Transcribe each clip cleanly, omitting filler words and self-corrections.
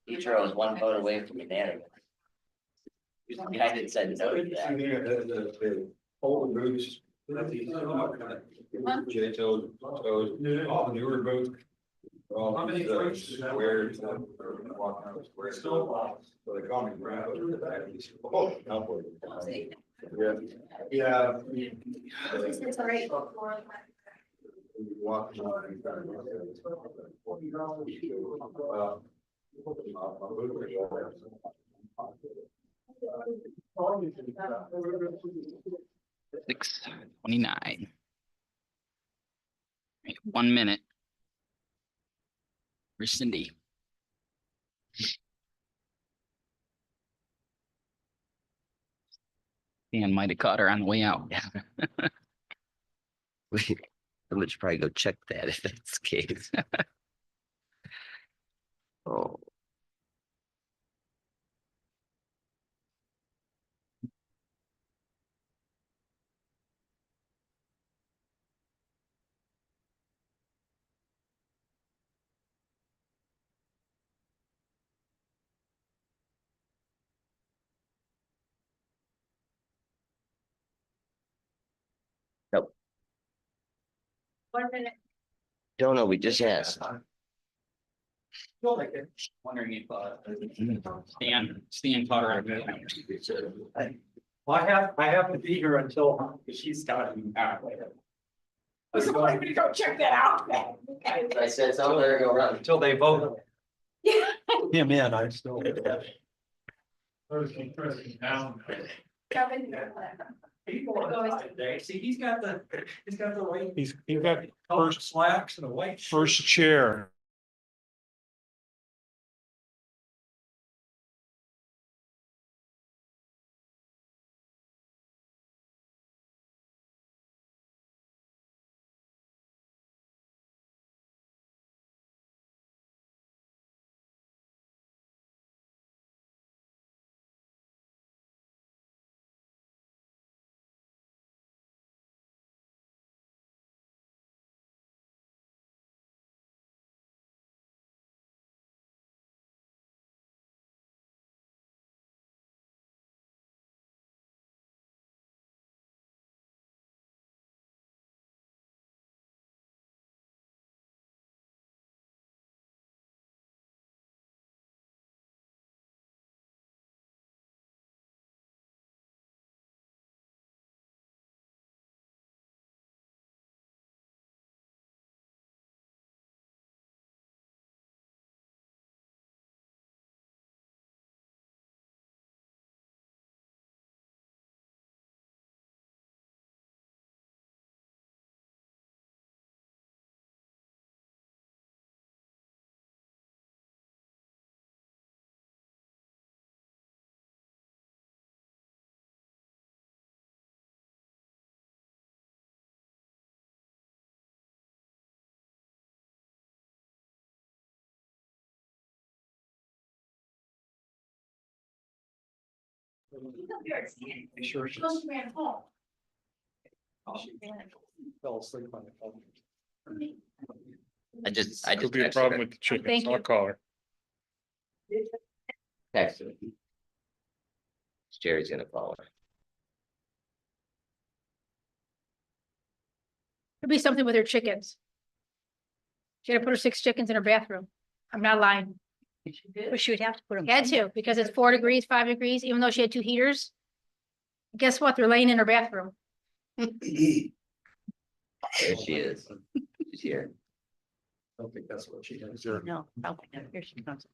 Teacher was one vote away from unanimous. The guy that said no to that. The old boots. J toes, all the newer boots. All these squares. Squares. So they call me Brad. Oh, no. Yeah. Yeah. It's all right. Walk. 6:29. 1 minute. Where's Cindy? Dan might have caught her on the way out. Someone should probably go check that if that's the case. Oh. Nope. 1 minute. Don't know, we just asked. Wondering if Stan caught her on the Well, I have to be here until she's done. Was going to go check that out. I said something, let her go run. Until they vote him in, I'm still. See, he's got the white. He's got Colored first slacks and a white. shirt. first chair. Sure. Supposed to be at home. Fell asleep on the phone. I just Could be a texted problem her. with the chickens. Thank I'll you. call her. Texted her. Jerry's gonna call her. Could be something with her chickens. She had to put her 6 chickens in her bathroom. I'm not lying. But she would have to put them. Had to, because it's 4 degrees, 5 degrees, even though she had 2 heaters. Guess what? They're laying in her bathroom. There she is. She's here. I don't think that's what she does. No, okay, here she comes.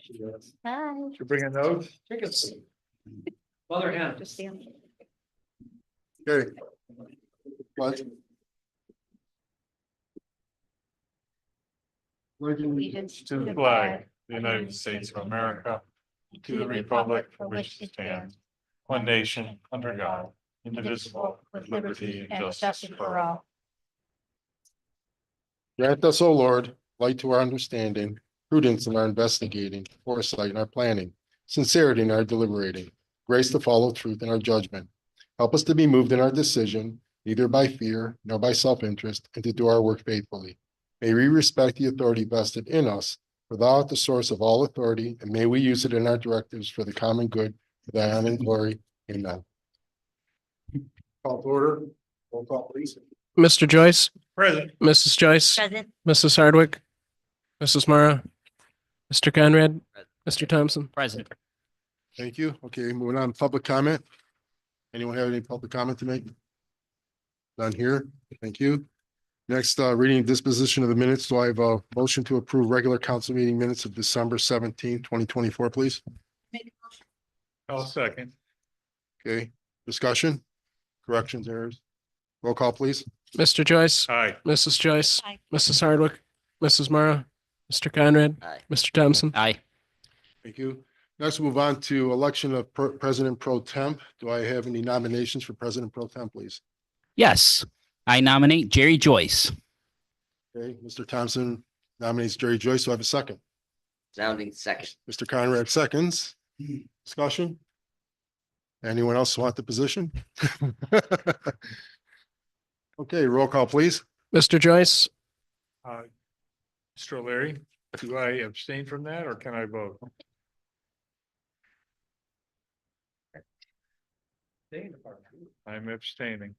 She does. Hi. You're bringing those? Chickens. Mother hen. Just stand. Okay. What? Allegiance To the flag, of the United States of America, to the republic for which it stands, one nation, under God, indivisible, with liberty and justice for all. Grant us, O Lord, light to our understanding, prudence in our investigating, foresight in our planning, sincerity in our deliberating, grace to follow truth in our judgment. Help us to be moved in our decision, neither by fear nor by self-interest, and to do our work faithfully. May we respect the authority vested in us, for thou art the source of all authority, and may we use it in our directives for the common good, for thy honor and glory. Amen. Call to order. Roll call, please. Mr. Joyce, Present. Mrs. Joyce, Present. Mrs. Hardwick, Mrs. Mara, Mr. Conrad, Mr. Thompson. Present. Thank you. Okay, moving on to public comment. Anyone have any public comment to make? None here. Thank you. Next, reading disposition of the minutes. Do I have a motion to approve regular council meeting minutes of December 2024, please? I'll second. Okay, discussion, corrections, errors. Roll call, please. Mr. Joyce, Aye. Mrs. Joyce, Aye. Mrs. Hardwick, Mrs. Mara, Mr. Conrad, Aye. Mr. Thompson. Aye. Thank you. Next, we'll move on to election of President Pro Temp. Do I have any nominations for President Pro Temp, please? Yes, I nominate Jerry Joyce. Okay, Mr. Thompson nominates Jerry Joyce. Do I have a second? Sounding second. Mr. Conrad seconds. Discussion? Anyone else want the position? Okay, roll call, please. Mr. Joyce, Mr. O'Leary, do I abstain from that or can I vote? I'm abstaining.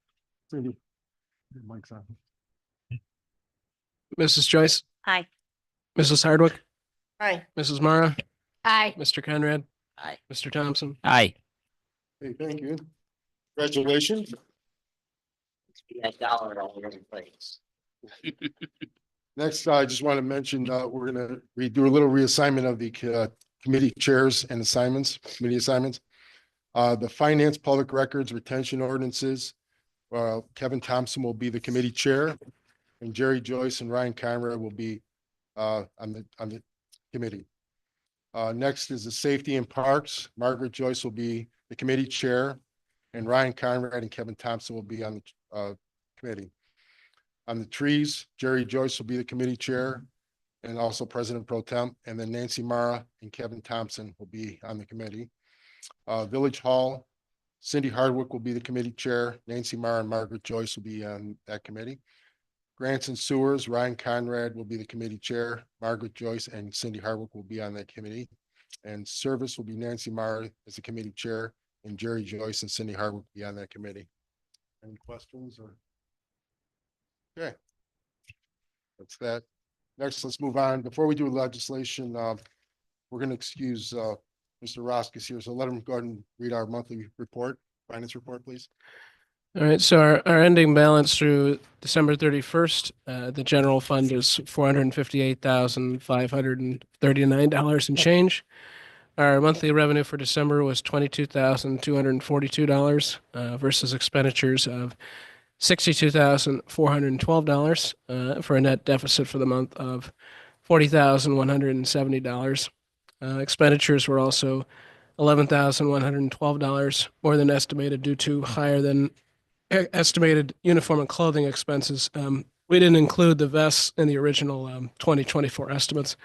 Mike's on. Mrs. Joyce, Aye. Mrs. Hardwick, Aye. Mrs. Mara, Aye. Mr. Conrad, Aye. Mr. Thompson. Aye. Hey, thank you. Congratulations. That dollar all over the place. Next, I just want to mention, we're gonna do a little reassignment of the committee chairs and assignments, committee assignments. The finance, public records, retention ordinances. Kevin Thompson will be the committee chair, and Jerry Joyce and Ryan Conrad will be on the committee. Next is the safety and parks. Margaret Joyce will be the committee chair, and Ryan Conrad and Kevin Thompson will be on the committee. On the trees, Jerry Joyce will be the committee chair and also President Pro Temp, and then Nancy Mara and Kevin Thompson will be on the committee. Village Hall, Cindy Hardwick will be the committee chair. Nancy Mara and Margaret Joyce will be on that committee. Grants and Sewers, Ryan Conrad will be the committee chair. Margaret Joyce and Cindy Hardwick will be on that committee. And Service will be Nancy Mara as the committee chair, and Jerry Joyce and Cindy Hardwick will be on that committee. Any questions or? Okay. That's that. Next, let's move on. Before we do legislation, we're going to excuse Mr. Roskis here, so let him go ahead and read our monthly report, finance report, please. All right, so our ending balance through December 31st, the general fund is $458,539 and change. Our monthly revenue for December was $22,242 versus expenditures of $62,412 for a net deficit for the month of $40,170. Expenditures were also $11,112 more than estimated due to higher than estimated uniform and clothing expenses. We didn't include the vests in the original 2024 estimates.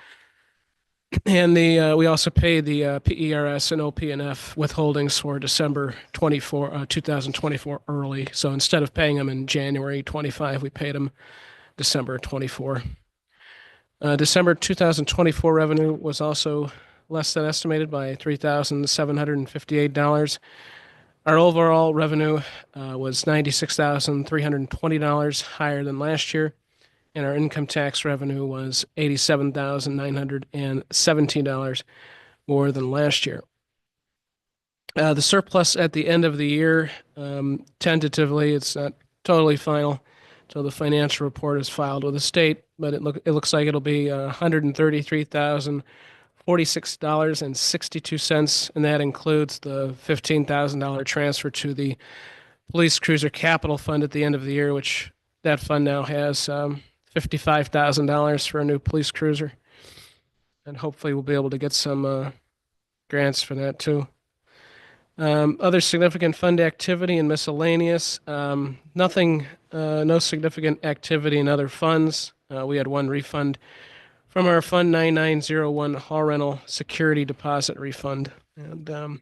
And we also paid the PERS and OP&F withholdings for December 2024 early. So instead of paying them in January 25, we paid them December 24. December 2024 revenue was also less than estimated by $3,758. Our overall revenue was $96,320 higher than last year, and our income tax revenue was $87,917 more than last year. The surplus at the end of the year, tentatively, it's not totally final until the financial report is filed with the state, but it looks like it'll be $133,046.62, and that includes the $15,000 transfer to the police cruiser capital fund at the end of the year, which that fund now has $55,000 for a new police cruiser, and hopefully we'll be able to get some grants for that too. Other significant fund activity and miscellaneous, nothing, no significant activity in other funds. We had one refund from our Fund 9901 hall rental security deposit refund. And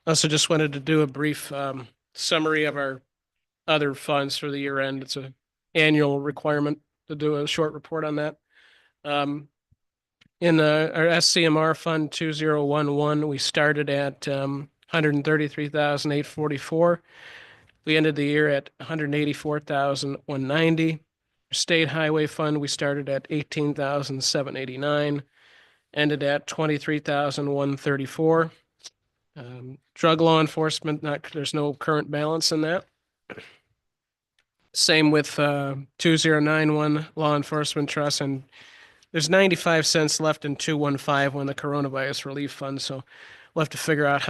also just wanted to do a brief summary of our other funds for the year end. It's an annual requirement to do a short report on that. In our SCMR Fund 2011, we started at 133,844. We ended the year at 184,190. State Highway Fund, we started at 18,789, ended at 23,134. Drug law enforcement, there's no current balance in that. Same with 2091 Law Enforcement Trust, and there's 95 cents left in 215 when the Coronavirus Relief Fund. So we'll have to figure out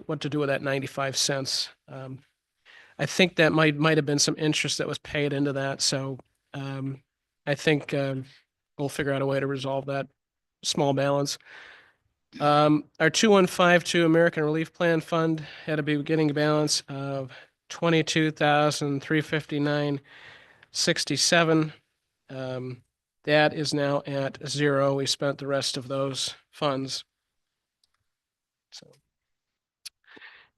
what to do with that 95 cents. I think that might have been some interest that was paid into that. So I think we'll figure out a way to resolve that small balance. Our 2152 American Relief Plan Fund had a beginning balance of 22,359.67. That is now at zero. We spent the rest of those funds. So,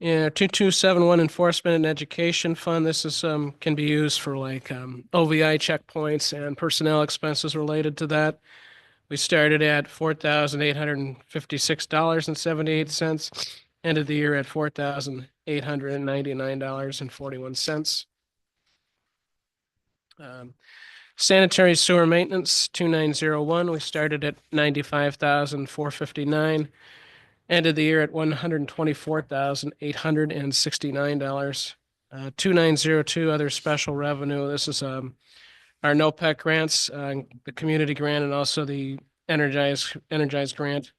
yeah, 2271 Enforcement and Education Fund. This is can be used for like OVI checkpoints and personnel expenses related to that. We started at $4,856.78, ended the year at $4,899.41. Sanitary sewer maintenance 2901. We started at 95,459, ended the year at $124,869. 2902 other special revenue. This is our NOPEC grants, the community grant, and also the Energize grant.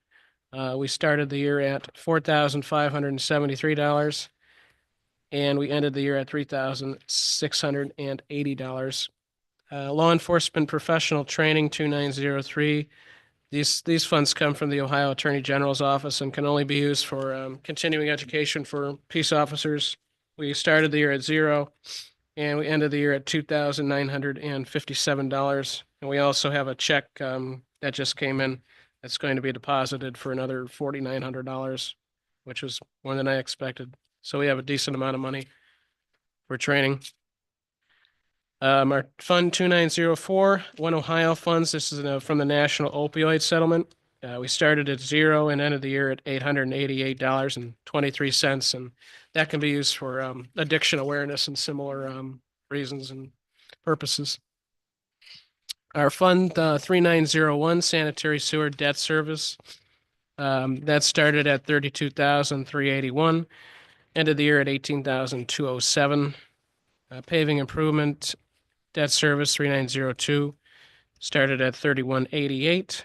We started the year at $4,573, and we ended the year at $3,680. Law enforcement professional training 2903. These funds come from the Ohio Attorney General's office and can only be used for continuing education for peace officers. We started the year at zero, and we ended the year at $2,957. And we also have a check that just came in that's going to be deposited for another $4,900, which was more than I expected. So we have a decent amount of money for training. Our Fund 2904, One Ohio Funds. This is from the National Opioid Settlement. We started at zero and ended the year at $888.23, and that can be used for addiction awareness and similar reasons and purposes. Our Fund 3901, Sanitary Sewer Debt Service. That started at $32,381, ended the year at $18,207. Paving improvement debt service 3902 started at $3188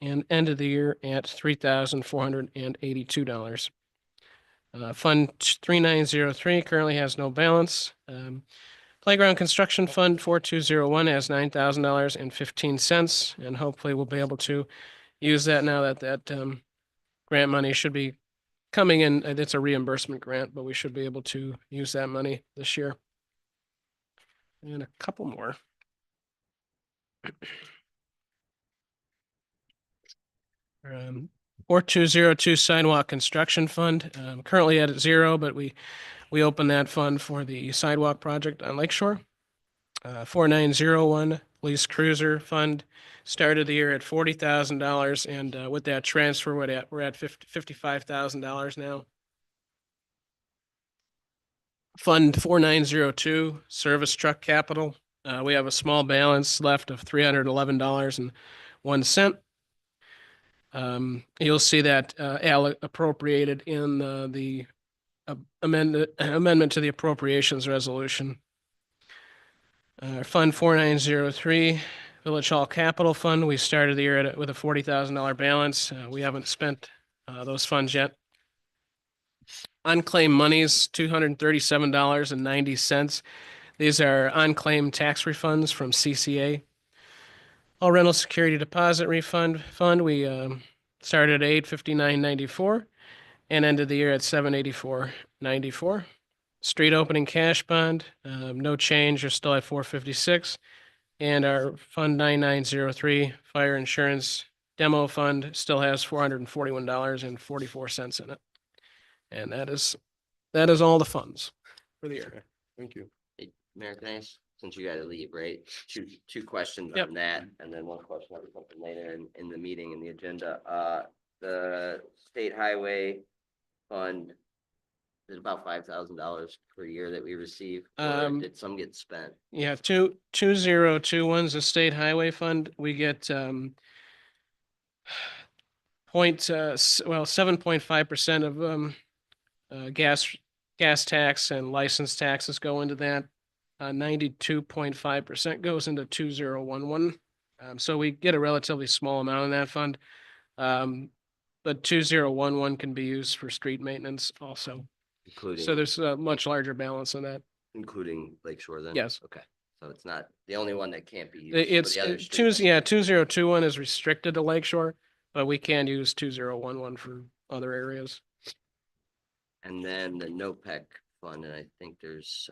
and ended the year at $3,482. Fund 3903 currently has no balance. Playground Construction Fund 4201 has $9,000.15, and hopefully we'll be able to use that now that grant money should be coming in. It's a reimbursement grant, but we should be able to use that money this year. And a couple more. 4202 Sidewalk Construction Fund, currently at zero, but we opened that fund for the sidewalk project on Lakeshore. 4901 Police Cruiser Fund started the year at $40,000, and with that transfer, we're at $55,000 now. Fund 4902 Service Truck Capital. We have a small balance left of $311.01. You'll see that appropriated in the amendment to the appropriations resolution. Fund 4903 Village Hall Capital Fund. We started the year with a $40,000 balance. We haven't spent those funds yet. Unclaimed monies, $237.90. These are unclaimed tax refunds from CCA. All rental security deposit refund fund, we started at $859.94 and ended the year at $784.94. Street opening cash bond, no change, we're still at $456. And our Fund 9903 fire insurance demo fund still has $441.44 in it. And that is all the funds for the year. Thank you. Mayor, can I ask since you gotta leave, right? Two questions Yep. on that, and then one question on something later in the meeting in the agenda. The state highway fund is about $5,000 per year that we receive, or did some get spent? Yeah, 2021's a state highway fund. We get, 7.5% of, gas tax and license taxes go into that. 92.5% goes into 2011. So we get a relatively small amount in that fund. But 2011 can be used for street maintenance also. Including. So there's a much larger balance in that. Including Lake Shore then? Yes. Okay, so it's not the only one that can't be used. It's, for the other two, streets. yeah, 2021 is restricted to Lakeshore, but we can use 2011 for other areas. And then the NOPEC fund, and I think there's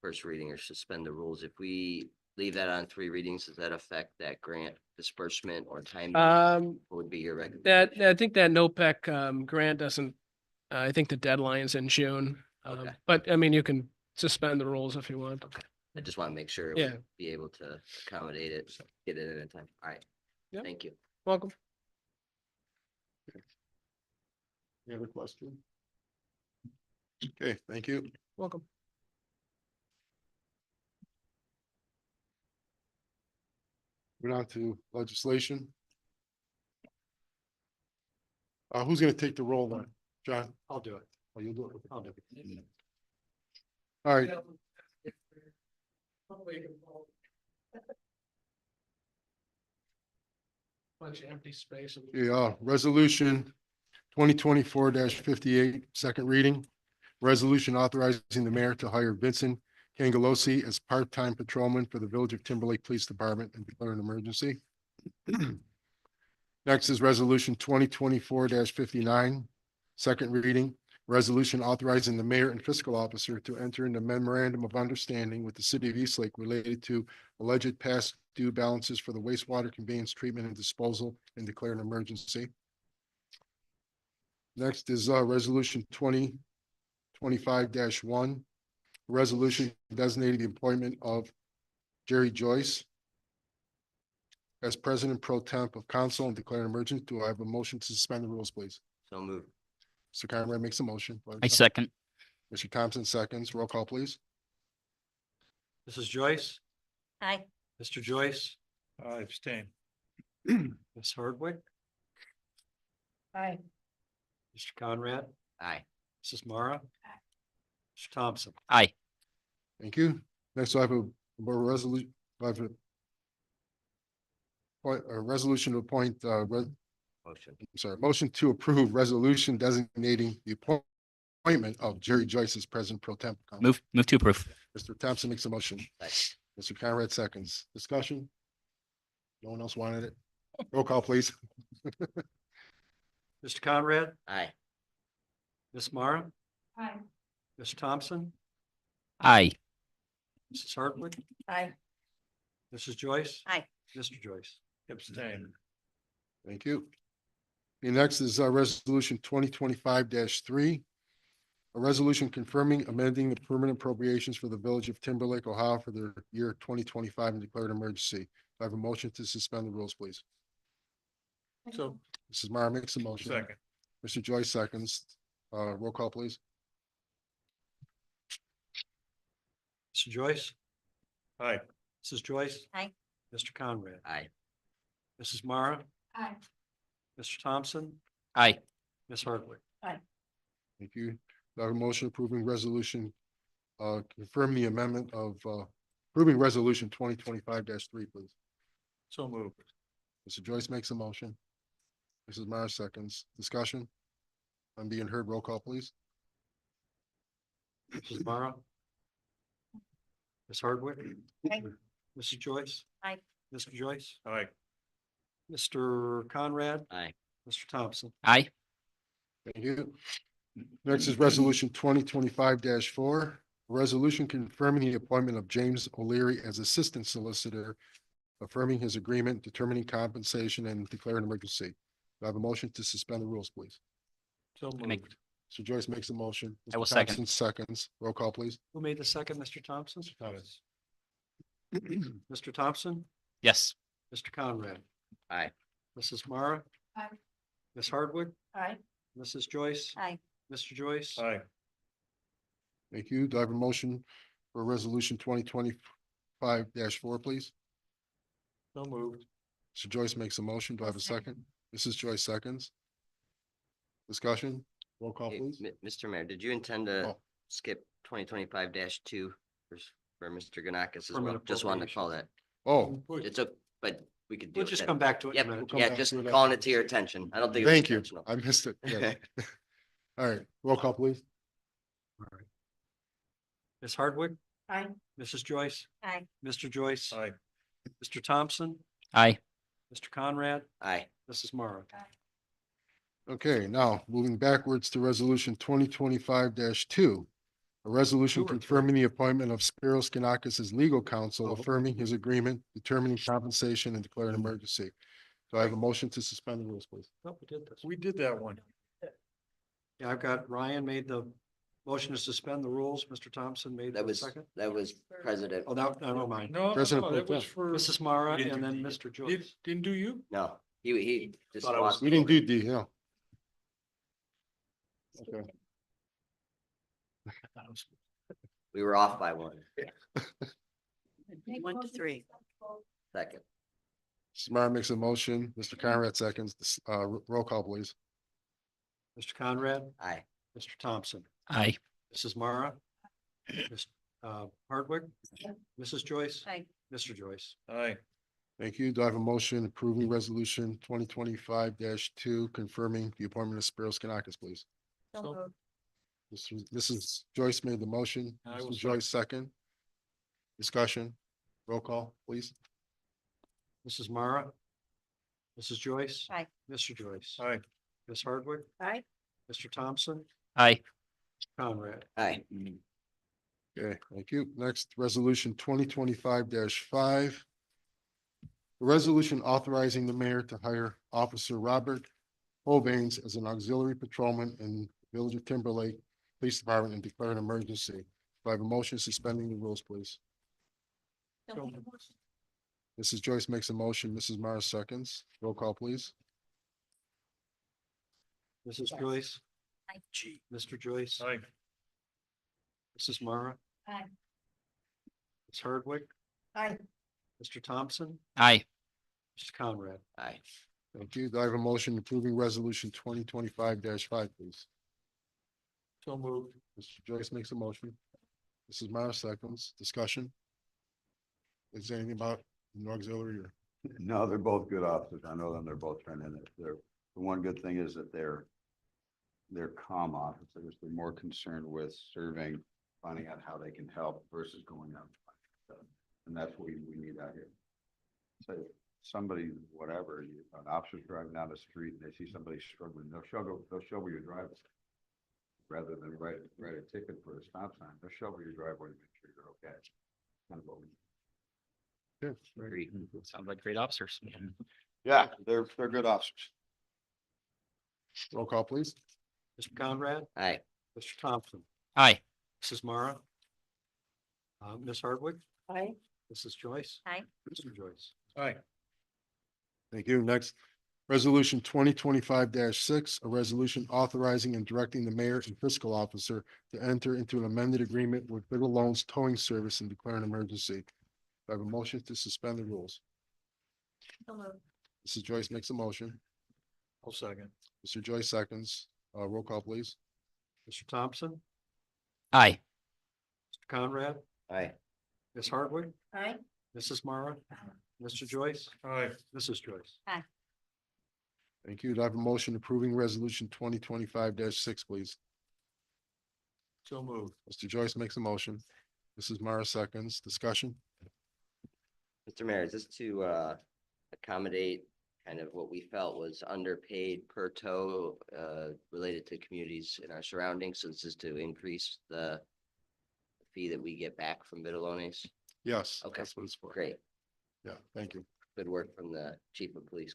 first reading or suspend the rules. If we leave that on 3 readings, does that affect that grant disbursement or time? What would be your recommendation? I think that NOPEC, grant doesn't, I think the deadline's in June. Okay. But I mean, you can suspend the rules if you want. I just want to make sure Yeah. we'll be able to accommodate it, get it in time. All right. Yep. Thank you. Welcome. Any other question? Okay, thank you. Welcome. We're on to legislation. Who's gonna take the role then? John? I'll do it. Oh, you'll do it. I'll do it. All right, Bunch of empty space. yeah, resolution 2024-58, second reading. Resolution authorizing the mayor to hire Vincent Cangalosi as part-time patrolman for the Village of Timberlake Police Department and declare an emergency. Next is resolution 2024-59, second reading. Resolution authorizing the mayor and fiscal officer to enter into memorandum of understanding with the city of Eastlake related to alleged past due balances for the wastewater conveyance, treatment, and disposal, and declare an emergency. Next is resolution 2025-1, resolution designating the appointment of Jerry Joyce as president pro temp of council and declare an emergency. Do I have a motion to suspend the rules, please? So moved. Mr. Conrad makes a motion. I second. Mr. Thompson seconds. Roll call, please. Mrs. Joyce, Aye. Mr. Joyce, I abstain. Ms. Hardwick, Aye. Mr. Conrad, Aye. Mrs. Mara. Mr. Thompson. Aye. Thank you. Next, I have a resolution, I have a resolution to appoint, Motion. motion to approve resolution designating the appointment of Jerry Joyce as president pro temp. Move to approve. Mr. Thompson makes a motion. Second. Mr. Conrad seconds. Discussion? No one else wanted it? Roll call, please. Mr. Conrad, Aye. Ms. Mara, Aye. Mr. Thompson, Aye. Mrs. Hardwick, Aye. Mrs. Joyce. Aye. Mr. Joyce. Abstain. Thank you. The next is resolution 2025-3. A resolution confirming amending the permanent appropriations for the Village of Timberlake, Ohio for the year 2025 and declared emergency. I have a motion to suspend the rules, please. So Mrs. Mara makes a motion. second. Mr. Joyce seconds. Roll call, please. Mr. Joyce, Aye. Mrs. Joyce. Aye. Mr. Conrad, Aye. Mrs. Mara, Aye. Mr. Thompson, Aye. Ms. Hardwick. Thank you. I have a motion approving resolution, confirm the amendment of, approving resolution 2025-3, please. So moved. Mr. Joyce makes a motion. Mrs. Mara seconds. Discussion? I'm being heard. Roll call, please. Mrs. Mara, Ms. Hardwick. Aye. Mrs. Joyce. Aye. Mr. Joyce, Aye. Mr. Conrad, Aye. Mr. Thompson. Aye. Thank you. Next is resolution 2025-4. A resolution confirming the appointment of James O'Leary as assistant solicitor, affirming his agreement, determining compensation, and declaring an emergency. Do I have a motion to suspend the rules, please? So Make- moved. So Joyce makes a motion. I will Mr. second. Thompson seconds. Roll call, please. Who made the second, Mr. Thompson? Thomas. Mr. Thompson, Yes. Mr. Conrad, Aye. Mrs. Mara. Aye. Ms. Hardwick, Aye. Mrs. Joyce, Aye. Mr. Joyce. Aye. Thank you. Do I have a motion for resolution 2025-4, please? So moved. Mr. Joyce makes a motion. Do I have a second? Mrs. Joyce seconds. Discussion, roll call, Hey, please. Mr. Mayor, did you intend to Oh. skip 2025-2 for Mr. Ganakis as well? Permanent Just wanted to call that. Oh, It's a, but we could do We'll it. just then. come back to it in a Yep, minute. come yeah, back just to it calling after. it to your attention. I don't think it was thank you. intentional. I missed it. Yeah. All right, roll call, please. All right. Ms. Hardwick, Aye. Mrs. Joyce, Aye. Mr. Joyce, Aye. Mr. Thompson, Aye. Mr. Conrad, Aye. Mrs. Mara. Okay, now moving backwards to resolution 2025-2. A resolution Two or three? confirming the appointment of Spiros Kanakis as legal counsel, Oh, okay. affirming his agreement, determining compensation and declaring an emergency. Do I have a motion to suspend the rules, please? Oh, we did this. We did that one. Yeah, I've got Ryan made the motion to suspend the rules. Mr. Thompson made That the was, second. that was president. Oh, that, no, mine. No, President no, that Pro was Tem. for. Mrs. Mara You didn't and do then D. Mr. Joyce. Didn't do you? No, he just Thought I was- walked. We didn't do D, yeah. Okay, We were off by one. 1 to 3. Second. Samara makes a motion, Mr. Conrad seconds, roll call, please. Mr. Conrad, Aye. Mr. Thompson, Aye. Mrs. Mara, Ms. Hardwick, Mrs. Joyce, Aye. Mr. Joyce. Aye. Thank you. Do I have a motion approving resolution 2025-2, confirming the appointment of Spiros Kanakis, please? So So- moved. Mrs. Joyce made the motion. I will Mr. Joyce second. Discussion, roll call, please. Mrs. Mara, Mrs. Joyce. Aye. Mr. Joyce. Aye. Ms. Hardwick, Aye. Mr. Thompson, Aye. Conrad. Aye. Okay, thank you. Next, resolution 2025-5. A resolution authorizing the mayor to hire Officer Robert Hobanes as an auxiliary patrolman in the Village of Timberlake Police Department and declare an emergency. Do I have a motion suspending the rules, please? So So- moved. Mrs. Joyce makes a motion, Mrs. Mara seconds. Roll call, please. Mrs. Joyce. Aye. Mr. Joyce. Aye. Mrs. Mara, Aye. Ms. Hardwick, Aye. Mr. Thompson, Aye. Mr. Conrad. Aye. Thank you. Do I have a motion approving resolution 2025-5, please? So moved. Mr. Joyce makes a motion. Mrs. Mara seconds. Discussion? Is there anything about an auxiliary or? No, they're both good officers. I know them. They're both trying in it. The one good thing is that they're calm officers. They're more concerned with serving, finding out how they can help versus going out. And that's what we need out here. So somebody, whatever, an officer's driving down the street and they see somebody struggling, they'll show where you're driving. Rather than write a ticket for a stop sign, they'll show where your driveway to make sure you're okay. Kind of what we. Yeah. Agreed. Sounds like great officers. Yeah, they're good officers. Roll call, please. Mr. Conrad, Aye. Mr. Thompson, Aye. Mrs. Mara. Ms. Hardwick, Aye. Mrs. Joyce. Aye. Mr. Joyce. Aye. Thank you. Next, resolution 2025-6, a resolution authorizing and directing the mayor and fiscal officer to enter into an amended agreement with Biddle Loans Towing Service and declare an emergency. Do I have a motion to suspend the rules? So moved. Mrs. Joyce makes a motion. I'll second. Mr. Joyce seconds. Roll call, please. Mr. Thompson, Aye. Mr. Conrad, Aye. Ms. Hardwick, Aye. Mrs. Mara, Mr. Joyce, Aye. Mrs. Joyce. Thank you. Do I have a motion approving resolution 2025-6, please? So moved. Mr. Joyce makes a motion. Mrs. Mara seconds. Discussion? Mr. Mayor, is this to accommodate kind of what we felt was underpaid per tow related to communities in our surroundings? So this is to increase the fee that we get back from Vitalones? Yes. Okay. That's what it's for. Great. Yeah, thank you. Good work from the chief of police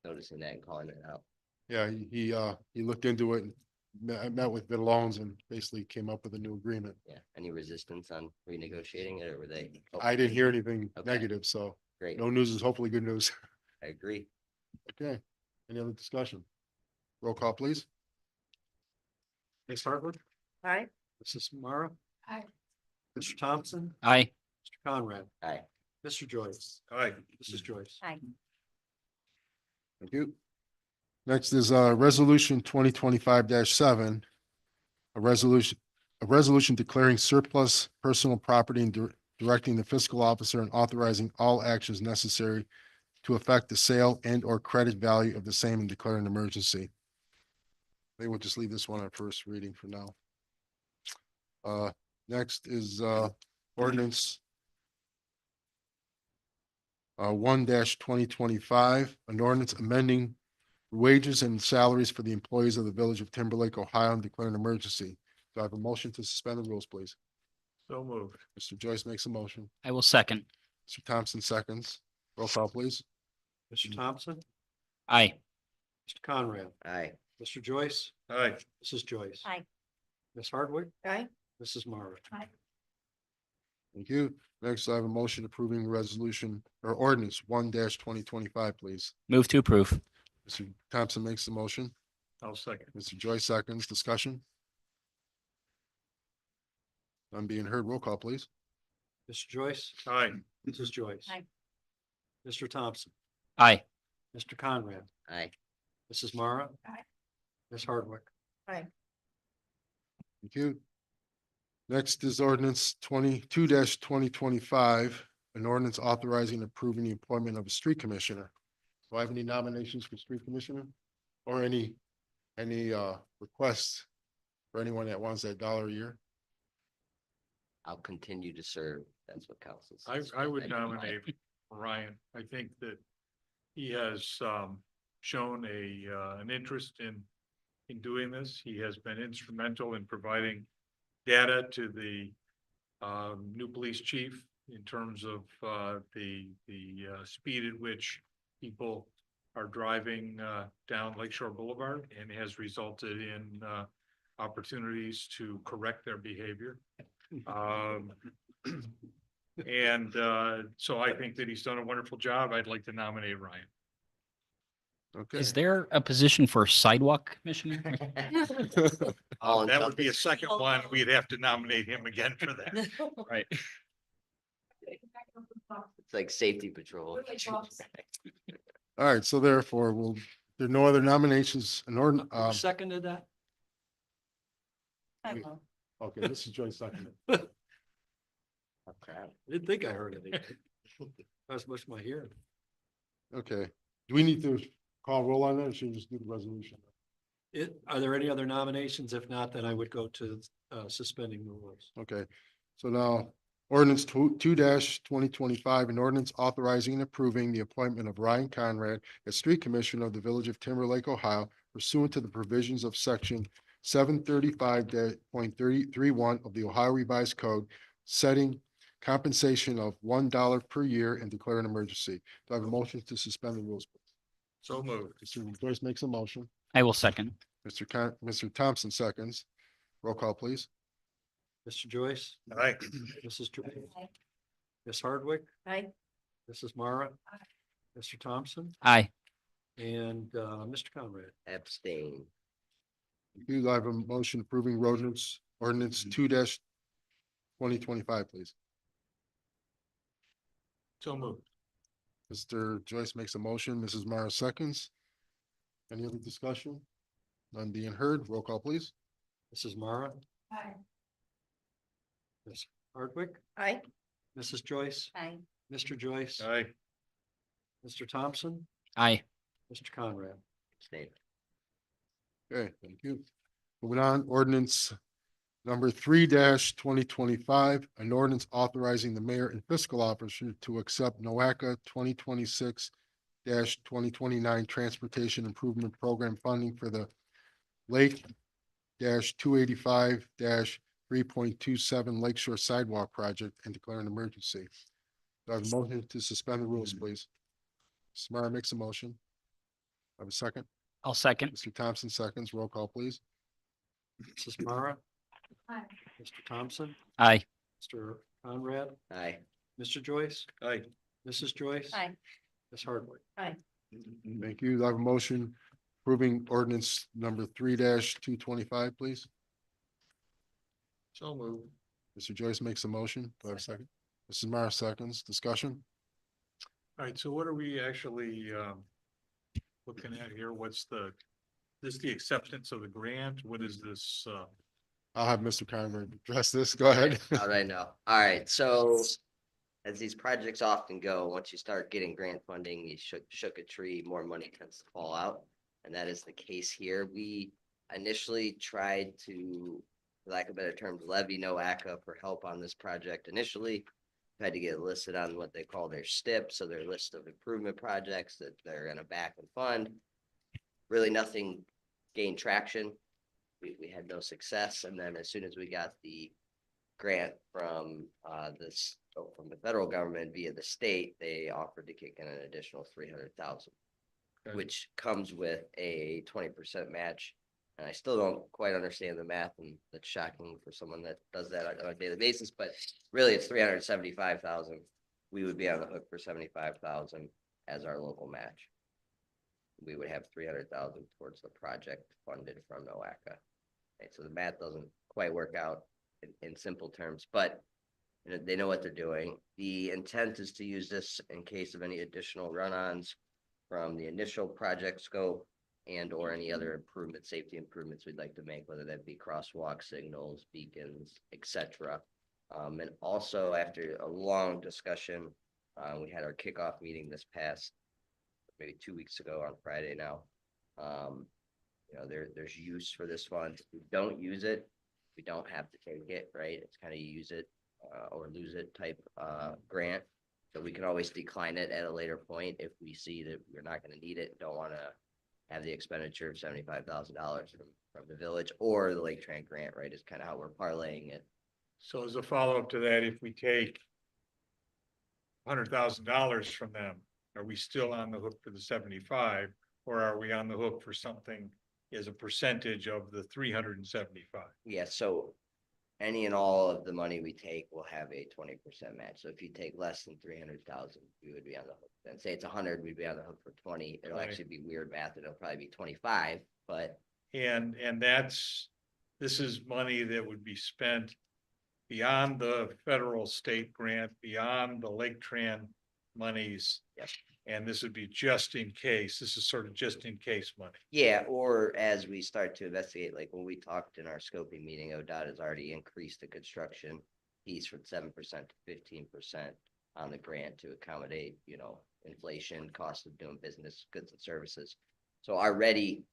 noticing that and calling it out. Yeah, he looked into it and I met with Vitalones and basically came up with a new agreement. Yeah, any resistance on renegotiating it, or were they? I didn't hear anything Okay. negative, so Great, no news is hopefully good news. I agree. Okay, any other discussion? Roll call, please. Ms. Hartwick, Aye. Mrs. Mara, Aye. Mr. Thompson, Aye. Mr. Conrad, Aye. Mr. Joyce, Aye. Mrs. Joyce. Aye. Thank you. Next is resolution 2025-7. A resolution declaring surplus personal property and directing the fiscal officer and authorizing all actions necessary to affect the sale and or credit value of the same and declare an emergency. Maybe we'll just leave this one on first reading for now. Next is ordinance 1-2025, an ordinance amending wages and salaries for the employees of the village of Timberlake, Ohio, and declare an emergency. Do I have a motion to suspend the rules, please? So moved. Mr. Joyce makes a motion. I will second. Mr. Thompson seconds. Roll call, please. Mr. Thompson, Aye. Mr. Conrad, Aye. Mr. Joyce, Aye. Mrs. Joyce. Aye. Ms. Hardwick, Aye. Mrs. Mara. Thank you. Next, I have a motion approving resolution or ordinance 1-2025, please. Move to approve. Mr. Thompson makes the motion. I'll second. Mr. Joyce seconds. Discussion? None being heard. Roll call, please. Mr. Joyce, Aye. Mrs. Joyce. Aye. Mr. Thompson, Aye. Mr. Conrad, Aye. Mrs. Mara. Aye. Ms. Hardwick. Aye. Thank you. Next is ordinance 22-2025, an ordinance authorizing and approving the appointment of a street commissioner. Do I have any nominations for street commissioner? Or any requests for anyone that wants that $1 a year? I'll continue to serve. That's what council I says. would nominate Ryan. I think that he has shown an interest in doing this. He has been instrumental in providing data to the new police chief in terms of the speed at which people are driving down Lakeshore Boulevard, and has resulted in opportunities to correct their behavior. And so I think that he's done a wonderful job. I'd like to nominate Ryan. Okay. Is there a position for sidewalk commissioner? All That would be a encompassing. second one. We'd have to nominate him again for that. Right. It's like safety patrol. All right, so therefore, there are no other nominations. Who seconded that? I Wait. will. Okay, this is Joyce seconded. Oh, crap. I didn't think I heard anything. That's much my hearing. Okay, do we need to call roll on that, or should we just do the resolution? Are there any other nominations? If not, then I would go to suspending the rules. Okay, so now ordinance 2-2025, an ordinance authorizing and approving the appointment of Ryan Conrad as street commissioner of the village of Timberlake, Ohio, pursuant to the provisions of section 735.31 of the Ohio Revised Code, setting compensation of $1 per year and declare an emergency. Do I have a motion to suspend the rules? So moved. Mr. Joyce makes a motion. I will second. Mr. Thompson seconds. Roll call, please. Mr. Joyce, Aye. Mrs. Joyce, Aye. Ms. Hardwick, Aye. Mrs. Mara, Mr. Thompson, Aye. and Mr. Conrad. Do Abstain. I have a motion approving ordinance 2-2025, please? So moved. Mr. Joyce makes a motion, Mrs. Mara seconds. Any other discussion? None being heard, roll call, please. Mrs. Mara, Aye. Ms. Hardwick, Aye. Mrs. Joyce, Aye. Mr. Joyce, Aye. Mr. Thompson, Aye. Mr. Conrad. Abstain. Okay, thank you. Moving on, ordinance number 3-2025, an ordinance authorizing the mayor and fiscal officer to accept NOACA 2026-2029 Transportation Improvement Program funding for the Lake 285-3.27 Lakeshore Sidewalk Project and declare an emergency. Do I have a motion to suspend the rules, please? Samara makes a motion. I have a second. I'll second. Mr. Thompson seconds. Roll call, please. Mrs. Mara, Aye. Mr. Thompson, Aye. Mr. Conrad, Aye. Mr. Joyce, Aye. Mrs. Joyce. Aye. Ms. Hardwick. Aye. Thank you. Do I have a motion approving ordinance number 3-225, please? So moved. Mr. Joyce makes a motion. Do I have a second? Mrs. Mara seconds. Discussion? All right, so what are we actually looking at here? What's this the acceptance of the grant? What is this? I'll have Mr. Conrad address this. Go ahead. How do I know? All right, so as these projects often go, once you start getting grant funding, you shook a tree, more money tends to fall out. And that is the case here. We initially tried to, for lack of better terms, levy NOACA for help on this project initially. Tried to get it listed on what they call their STIP, so their list of improvement projects that they're gonna back and fund. Really nothing gained traction. We had no success, and then as soon as we got the grant from from the federal government via the state, they offered to kick in an additional 300,000, Okay. which comes with a 20% match. And I still don't quite understand the math, and that's shocking for someone that does that on a daily basis, but really it's 375,000. We would be on the hook for 75,000 as our local match. We would have 300,000 towards the project funded from NOACA. Okay, so the math doesn't quite work out in simple terms, but you know, they know what they're doing. The intent is to use this in case of any additional run-ons from the initial project scope and or any other improvement, safety improvements we'd like to make, whether that be crosswalk signals, beacons, etc. And also after a long discussion, we had our kickoff meeting this past maybe 2 weeks ago on Friday now. You know, there's use for this fund. If we don't use it, we don't have to take it, right? It's kind of use it or lose it type grant. So we can always decline it at a later point if we see that we're not going to need it, don't want to have the expenditure of $75,000 from the village or the Lake Tran grant, right? Is kind of how we're parlaying it. So as a follow-up to that, if we take $100,000 from them, are we still on the hook for the 75, or are we on the hook for something as a percentage of the 375? Yeah, so any and all of the money we take will have a 20% match. So if you take less than 300,000, we would be on the hook. Then say it's 100, we'd be on the hook for 20. It'll Right. actually be weird math. It'll probably be 25, but And this is money that would be spent beyond the federal state grant, beyond the Lake Tran monies. Yep. And this would be just in case. This is sort of just in case money. yeah, or as we start to investigate, like when we talked in our scoping meeting, ODOT has already increased the construction piece from 7% to 15% on the grant to accommodate, you know, inflation, cost of doing business, goods and services. So already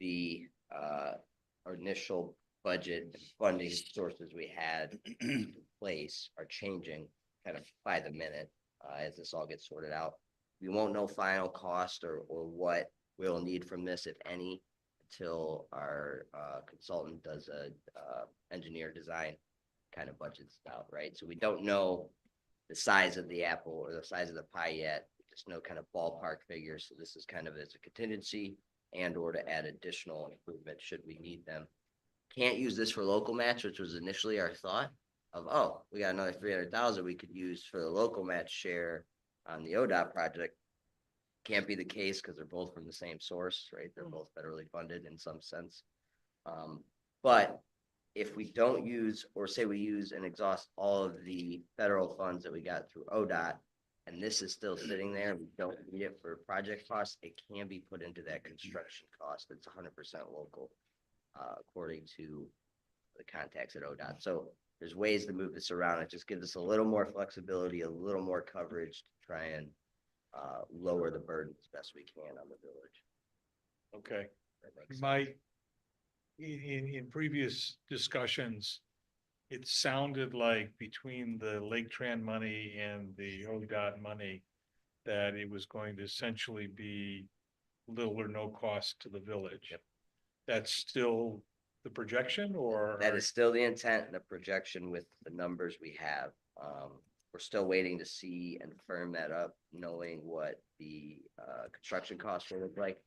the our initial budget and funding sources we had in place are changing kind of by the minute as this all gets sorted out. We won't know final cost or what we'll need from this, if any, until our consultant does a engineer design kind of budgets out, right? So we don't know the size of the apple or the size of the pie yet. We just know kind of ballpark figures. So this is kind of as a contingency and or to add additional improvements should we need them. Can't use this for local match, which was initially our thought of, oh, we got another 300,000 we could use for the local match share on the ODOT project. Can't be the case because they're both from the same source, right? They're both federally funded in some sense. But if we don't use, or say we use and exhaust all of the federal funds that we got through ODOT, and this is still sitting there, we don't need it for project costs, it can be put into that construction cost. It's 100% local, according to the contacts at ODOT. So there's ways to move this around. It just gives us a little more flexibility, a little more coverage to try and lower the burden as best we can on the village. Okay. That makes sense. In previous discussions, it sounded like between the Lake Tran money and the ODOT money, that it was going to essentially be little or no cost to the village. Yep. That's still the projection, or? That is still the intent and the projection with the numbers we have. We're still waiting to see and firm that up, knowing what the construction costs will look like,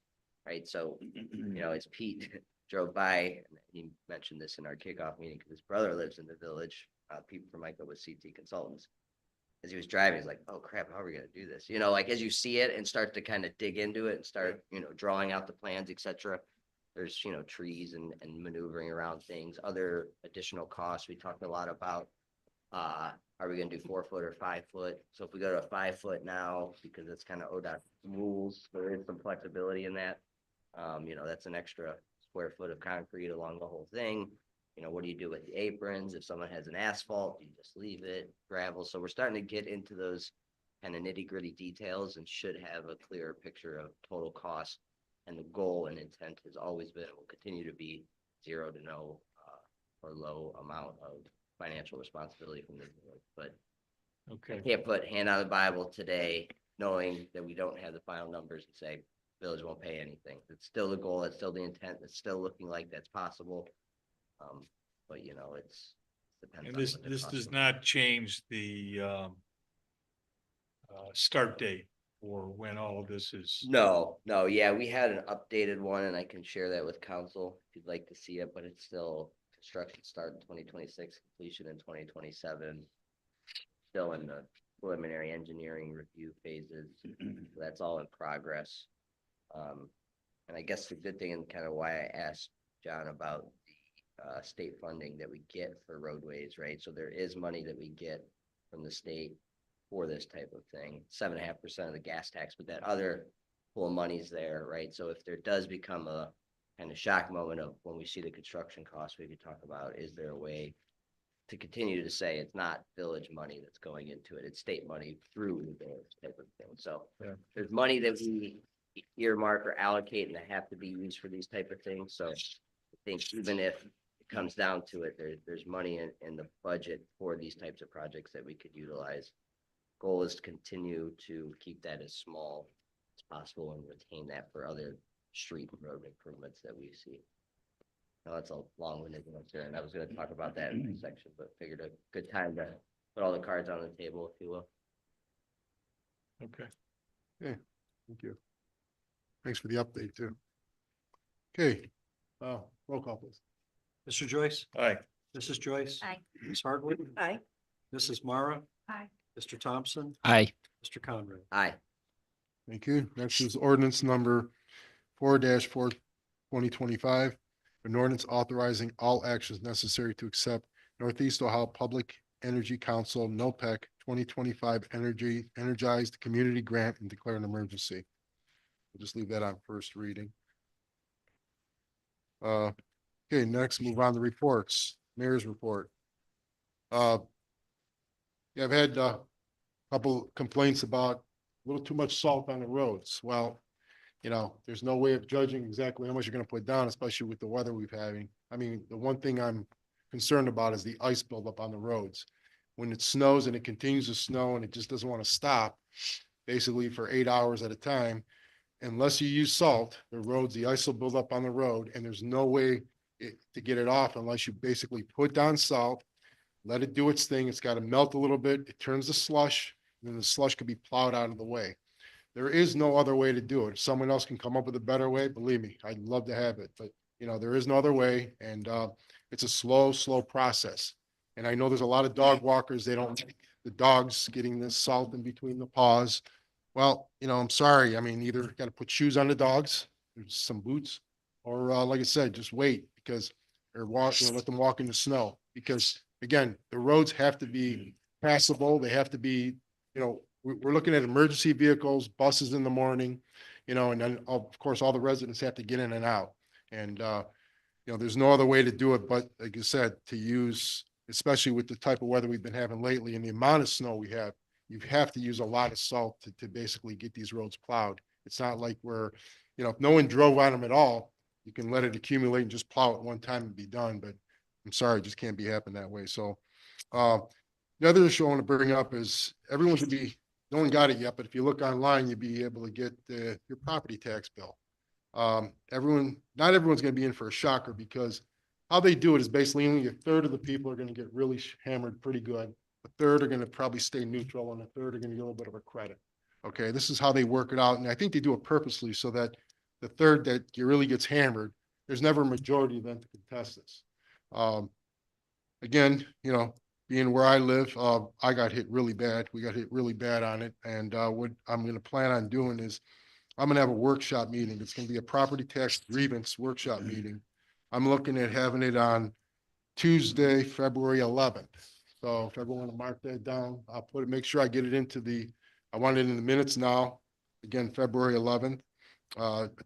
right? So, you know, as Pete drove by, and he mentioned this in our kickoff meeting, because his brother lives in the village, people from Michael with CT Consultants. As he was driving, he's like, oh crap, how are we gonna do this? You know, like as you see it and start to kind of dig into it and start, drawing out the plans, et cetera. There's, trees and maneuvering around things, other additional costs. We talked a lot about, are we gonna do 4 foot or 5 foot? So if we go to a 5 foot now, because it's kind of ODOT rules, there is some flexibility in that. That's an extra square foot of concrete along the whole thing. What do you do with the aprons? If someone has an asphalt, you just leave it, gravel. So we're starting to get into those kind of nitty gritty details and should have a clearer picture of total cost. And the goal and intent has always been, will continue to be 0 to no or low amount of financial responsibility from the village. But I Okay, can't put hand on the Bible today, knowing that we don't have the final numbers and say village won't pay anything. It's still the goal. It's still the intent. It's still looking like that's possible. But it's depends. and on this, what the this cost does will not change the start date or when all of this is. be. No, yeah, we had an updated one and I can share that with council if you'd like to see it, but it's still construction start in 2026, completion in 2027. Still in the preliminary engineering review phases. So that's all in progress. And I guess the good thing and kind of why I asked John about the state funding that we get for roadways, right? So there is money that we get from the state for this type of thing, 7.5% of the gas tax, but that other pool of money's there, right? So if there does become a kind of shock moment of when we see the construction costs, we could talk about, is there a way to continue to say it's not village money that's going into it, it's state money through the village type of thing. So Yeah. there's money that we earmark or allocate and that have to be used for these type of things. So I think even if it comes down to it, there's money in the budget for these types of projects that we could utilize. Goal is to continue to keep that as small as possible and retain that for other street and road improvements that we see. Now that's a long-winded answer, and I was going to talk about that in the section, but figured a good time to put all the cards on the table, if you will. Okay. Thank you. Thanks for the update too. Okay, roll call please. Mr. Joyce, Aye. Mrs. Joyce. Aye. Ms. Hardwick, Aye. Mrs. Mara, Aye. Mr. Thompson, Aye. Mr. Conrad. Aye. Thank you. Next is ordinance number 4-4 2025. An ordinance authorizing all actions necessary to accept Northeast Ohio Public Energy Council NOPEC 2025 Energized Community Grant and declare an emergency. We'll just leave that on first reading. Okay, next move on to reports. Mayor's report. Yeah, I've had a couple complaints about a little too much salt on the roads. Well, there's no way of judging exactly how much you're going to put down, especially with the weather we've having. I mean, the one thing I'm concerned about is the ice buildup on the roads. When it snows and it continues to snow and it just doesn't want to stop, basically for 8 hours at a time, unless you use salt, the ice will build up on the road, and there's no way to get it off unless you basically put down salt, let it do its thing. It's got to melt a little bit. It turns to slush, and then the slush could be plowed out of the way. There is no other way to do it. If someone else can come up with a better way, believe me, I'd love to have it, but there is no other way. And it's a slow process. And I know there's a lot of dog walkers. They don't like the dogs getting this salt in between the paws. Well, I'm sorry. I mean, either got to put shoes on the dogs, there's some boots, or like I said, just wait because let them walk in the snow. Because again, the roads have to be passable. They have to be, we're looking at emergency vehicles, buses in the morning, and then of course, all the residents have to get in and out. And, there's no other way to do it, but like you said, to use, especially with the type of weather we've been having lately and the amount of snow we have, you have to use a lot of salt to basically get these roads plowed. It's not like if no one drove on them at all, you can let it accumulate and just plow it one time and be done. But I'm sorry, it just can't be happening that way. So, the other issue I want to bring up is everyone should be, no one got it yet, but if you look online, you'll be able to get your property tax bill. Not everyone's going to be in for a shocker because how they do it is basically only a third of the people are going to get really hammered pretty good. A third are going to probably stay neutral and a third are going to get a little bit of a credit. Okay, this is how they work it out. And I think they do it purposely so that the third that really gets hammered there's never a majority then to contest this. Again, being where I live, I got hit really bad. We got hit really bad on it. And what I'm gonna plan on doing is I'm gonna have a workshop meeting. It's gonna be a property tax grievance workshop meeting. I'm looking at having it on Tuesday, February 11th. So if everyone will mark that down, I'll make sure I get it I want it in the minutes now. Again, February 11th,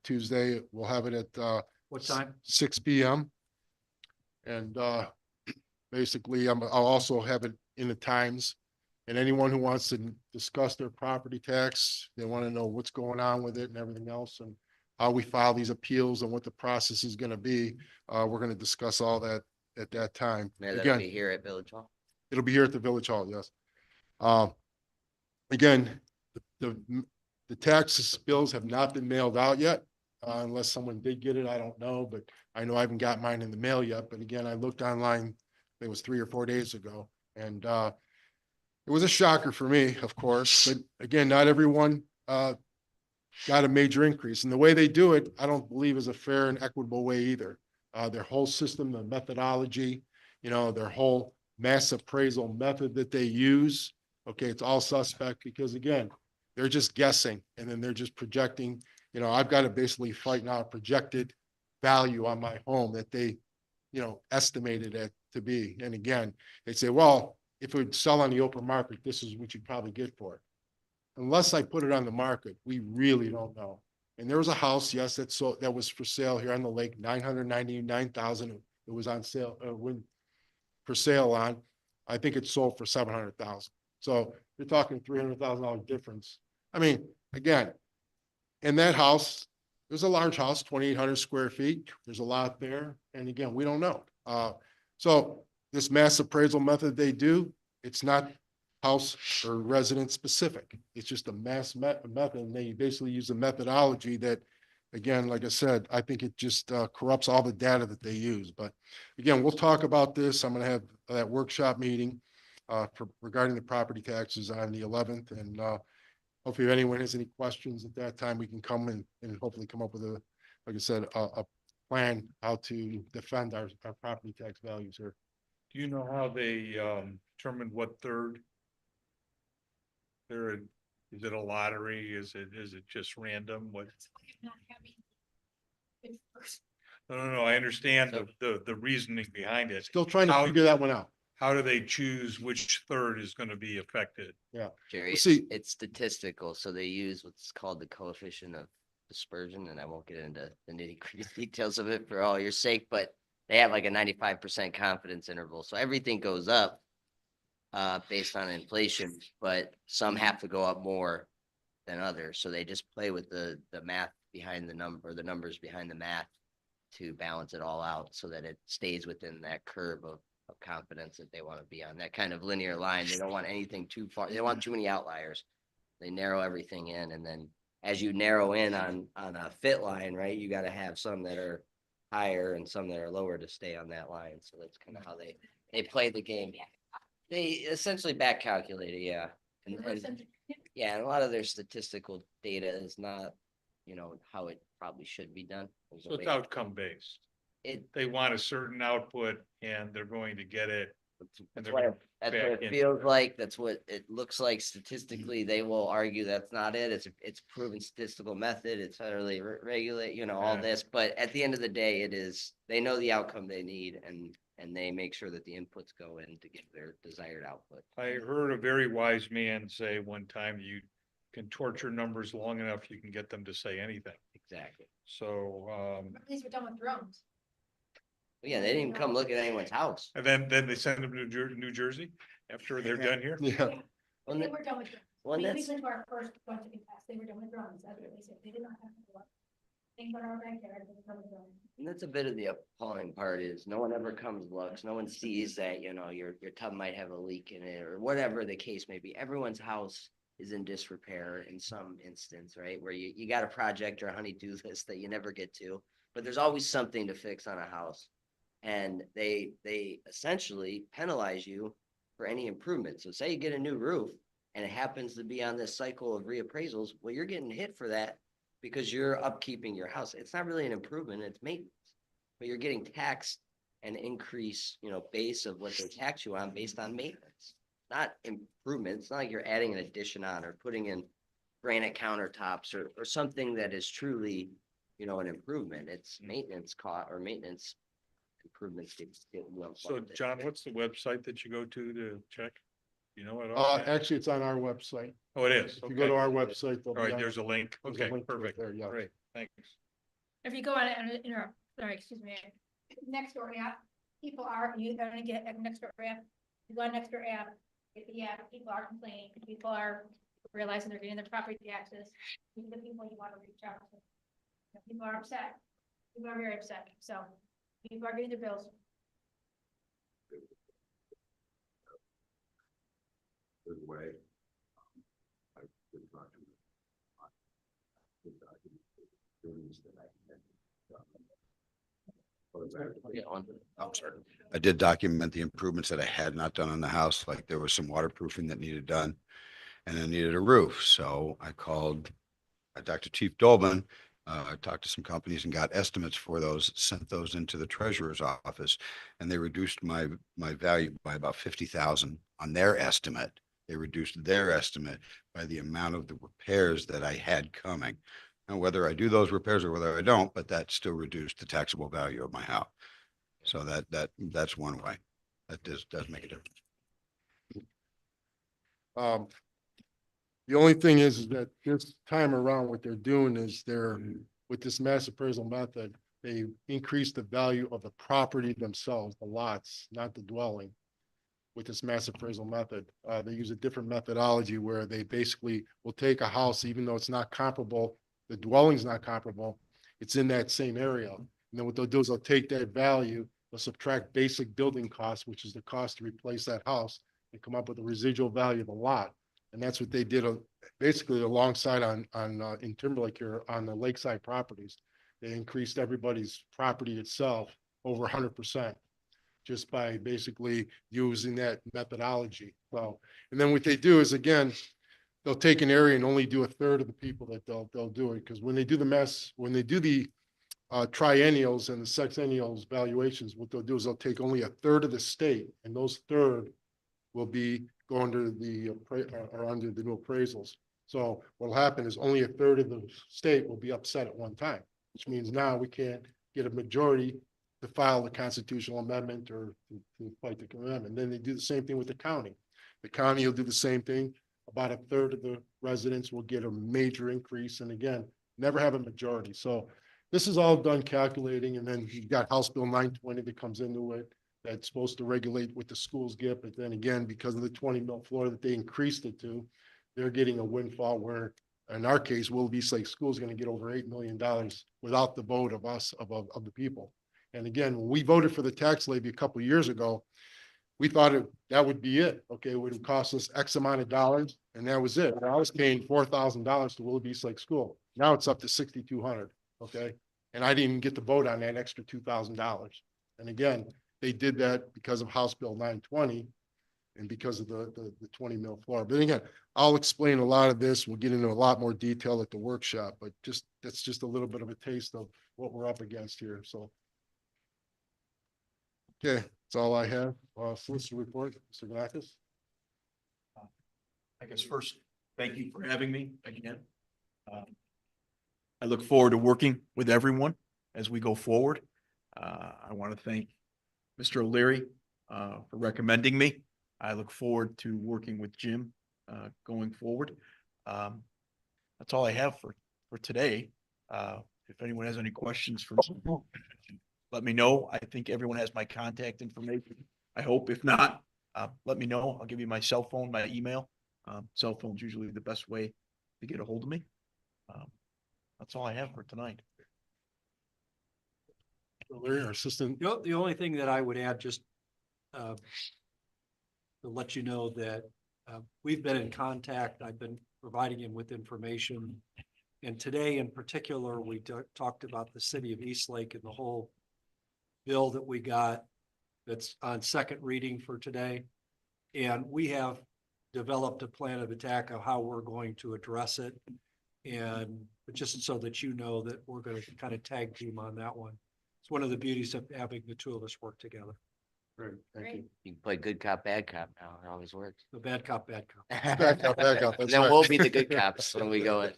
Tuesday, we'll have it at, What time? 6 p.m. And, basically, I'll also have it in the Times. And anyone who wants to discuss their property tax, they want to know what's going on with it and everything else and how we file these appeals and what the process is going to be. We're going to discuss all that at that time. Mayor, that'll Again, be here at Village Hall. it'll be here at the Village Hall, yes. Again, the tax bills have not been mailed out yet, unless someone did get it, I don't know, but I know I haven't got mine in the mail yet. But again, I looked online, it was 3 or 4 days ago, and it was a shocker for me, of course, but again, not everyone got a major increase. And the way they do it, I don't believe is a fair and equitable way either. Their whole system, the methodology, their whole mass appraisal method that they use, okay, it's all suspect because again, they're just guessing and then they're just projecting. I've got to basically fight now a projected value on my home that they, estimated it to be. And again, they say, well, if it would sell on the open market, this is what you'd probably get for it. Unless I put it on the market, we really don't know. And there was a house, yes, that was for sale here on the lake, 999,000. It was on sale, for sale on. I think it sold for 700,000. So you're talking $300,000 difference. I mean, again, in that house, it was a large house, 2,800 square feet. There's a lot there. And again, we don't know. So this mass appraisal method they do, it's not house or resident specific. It's just a mass method. And they basically use a methodology that, again, like I said, I think it just corrupts all the data that they use. But again, we'll talk about this. I'm going to have that workshop meeting regarding the property taxes on the 11th. And hopefully if anyone has any questions at that time, we can come and hopefully come up with like I said, a plan how to defend our property tax values here. Do you know how they determined what third? Is it a lottery? Is it just random? What? No. I understand the reasoning behind it. Still trying to How- figure that one out. How do they choose which third is going to be affected? Jerry, see- it's statistical, so they use what's called the coefficient of dispersion, and I won't get into the nitty-gritty details of it for all your sake, but they have like a 95% confidence interval, so everything goes up based on inflation, but some have to go up more than others, so they just play with the math behind the numbers behind the math to balance it all out so that it stays within that curve of confidence that they want to be on, that kind of linear line. They don't want anything too far. They don't want too many outliers. They narrow everything in. And then as you narrow in on a fit line, right, you got to have some that are higher and some that are lower to stay on that line. So that's kind of how they play the game. They essentially back calculate it. Yeah. And yeah, and a lot of their statistical data is not, how it probably should be done. So it's outcome based. They want a certain output and they're going to get it. And That's what it back in. feels like. That's what it looks like statistically. They will argue that's not it. It's proven statistical method. It's federally regulate, all Yeah. this. But at the end of the day, they know the outcome they need and they make sure that the inputs go in to get their desired output. I heard a very wise man say one time, you can torture numbers long enough, you can get them to say anything. Exactly. So, At least we're done with drones. But yeah, they didn't even come look at anyone's house. and then they send them to New Jersey after they're done here. Yeah. Well, They that- were done with drones. well, We that's- went to our first bunch of tests. They were done with drones. That's what they said. They did not have to go up. Things on our backyard, they were done with drones. And that's a bit of the appalling part is no one ever comes looks. No one sees that, your tub might have a leak in it or whatever the case may be. Everyone's house is in disrepair in some instance, right? Where you got a project or a honey-do list that you never get to, but there's always something to fix on a house. And they essentially penalize you for any improvement. So say you get a new roof and it happens to be on this cycle of reappraisals, well, you're getting hit for that because you're upkeeping your house. It's not really an improvement, it's maintenance. but you're getting taxed an increase, base of what they tax you on based on maintenance, not improvements. It's not like you're adding an addition on or putting in granite countertops or something that is truly, an improvement. It's maintenance cost or maintenance improvements. Get lumped So with it. John, what's the website that you go to check? You know it? Actually, it's on our website. Oh, it is. If you go to Okay. our website. All right, there's a link. there's a Okay, link to it perfect. there, yeah. Great, thanks. If you go on, sorry, excuse me, next door app, people are, you gonna get a next door app, you go on next door app, people are complaining, people are realizing they're getting their property taxes, these are the people you wanna reach out to. People are upset, people are very upset, so people are getting their bills. Good way. I've been talking Get one. I'm sorry. I did document the improvements that I had not done on the house, like there was some waterproofing that needed done. And I needed a roof, so I called Dr. Chief Dolman. I talked to some companies and got estimates for those, sent those into the treasurer's office. And they reduced my value by about 50,000 on their estimate. They reduced their estimate by the amount of the repairs that I had coming. And whether I do those repairs or whether I don't, but that still reduced the taxable value of my house. So that's one way. That does make a difference. The only thing is that this time around, what they're doing is with this mass appraisal method, they increase the value of the property themselves, the lots, not the dwelling. With this mass appraisal method, they use a different methodology where they basically will take a house, even though it's not comparable, the dwelling's not comparable, it's in that same area. And then what they'll do is they'll take that value, they'll subtract basic building costs, which is the cost to replace that house, and come up with a residual value of the lot. And that's what they did basically alongside in Timberlake here on the lakeside properties. They increased everybody's property itself over 100% just by basically using that methodology. So, and then what they do is, again, they'll take an area and only do a third of the people that they'll do it. Because when they do the triennials and the sexennials valuations, what they'll do is they'll take only a third of the state, and those third will be go under the or under the new appraisals. So what'll happen is only a third of the state will be upset at one time, which means now we can't get a majority to file the constitutional amendment or to fight the amendment. Then they do the same thing with the county. The county will do the same thing. About a third of the residents will get a major increase, and again, never have a majority. So this is all done calculating, and then you've got House Bill 920 that comes into it. That's supposed to regulate what the schools get, but then again, because of the 20 mil floor that they increased it to, they're getting a windfall where, in our case, Willoughby Lake School is going to get over $8 million without the vote of us, of the people. And again, when we voted for the tax levy a couple of years ago, we thought that would be it. Okay, it would cost us X amount of dollars, and that was it. I was paying $4,000 to Willoughby Lake School. Now it's up to $6,200. Okay, and I didn't get to vote on that extra $2,000. And again, they did that because of House Bill 920 and because of the 20 mil floor. But again, I'll explain a lot of this. We'll get into a lot more detail at the workshop, but that's just a little bit of a taste of what we're up against here. So. Okay, that's all I have. Solicitor report, Mr. Galakis. I guess first, thank you for having me again. I look forward to working with everyone as we go forward. I want to thank Mr. O'Leary for recommending me. I look forward to working with Jim going forward. That's all I have for today. If anyone has any questions for me, let me know. I think everyone has my contact information. I hope. If not, let me know. I'll give you my cell phone, my email. Cell phone's usually the best way to get a hold of me. That's all I have for tonight. Larry, our assistant. The only thing that I would add, just to let you know that we've been in contact. I've been providing him with information. And today in particular, we talked about the city of Eastlake and the whole bill that we got that's on second reading for today. And we have developed a plan of attack of how we're going to address it. And just so that you know that we're going to kind of tag team on that one. So one of the beauties of having the two of us work together. Great, thank you. You can play good cop, bad cop now. It always works. The bad cop, bad cop. Back up, And that's then right. we'll be the good cops when we go in.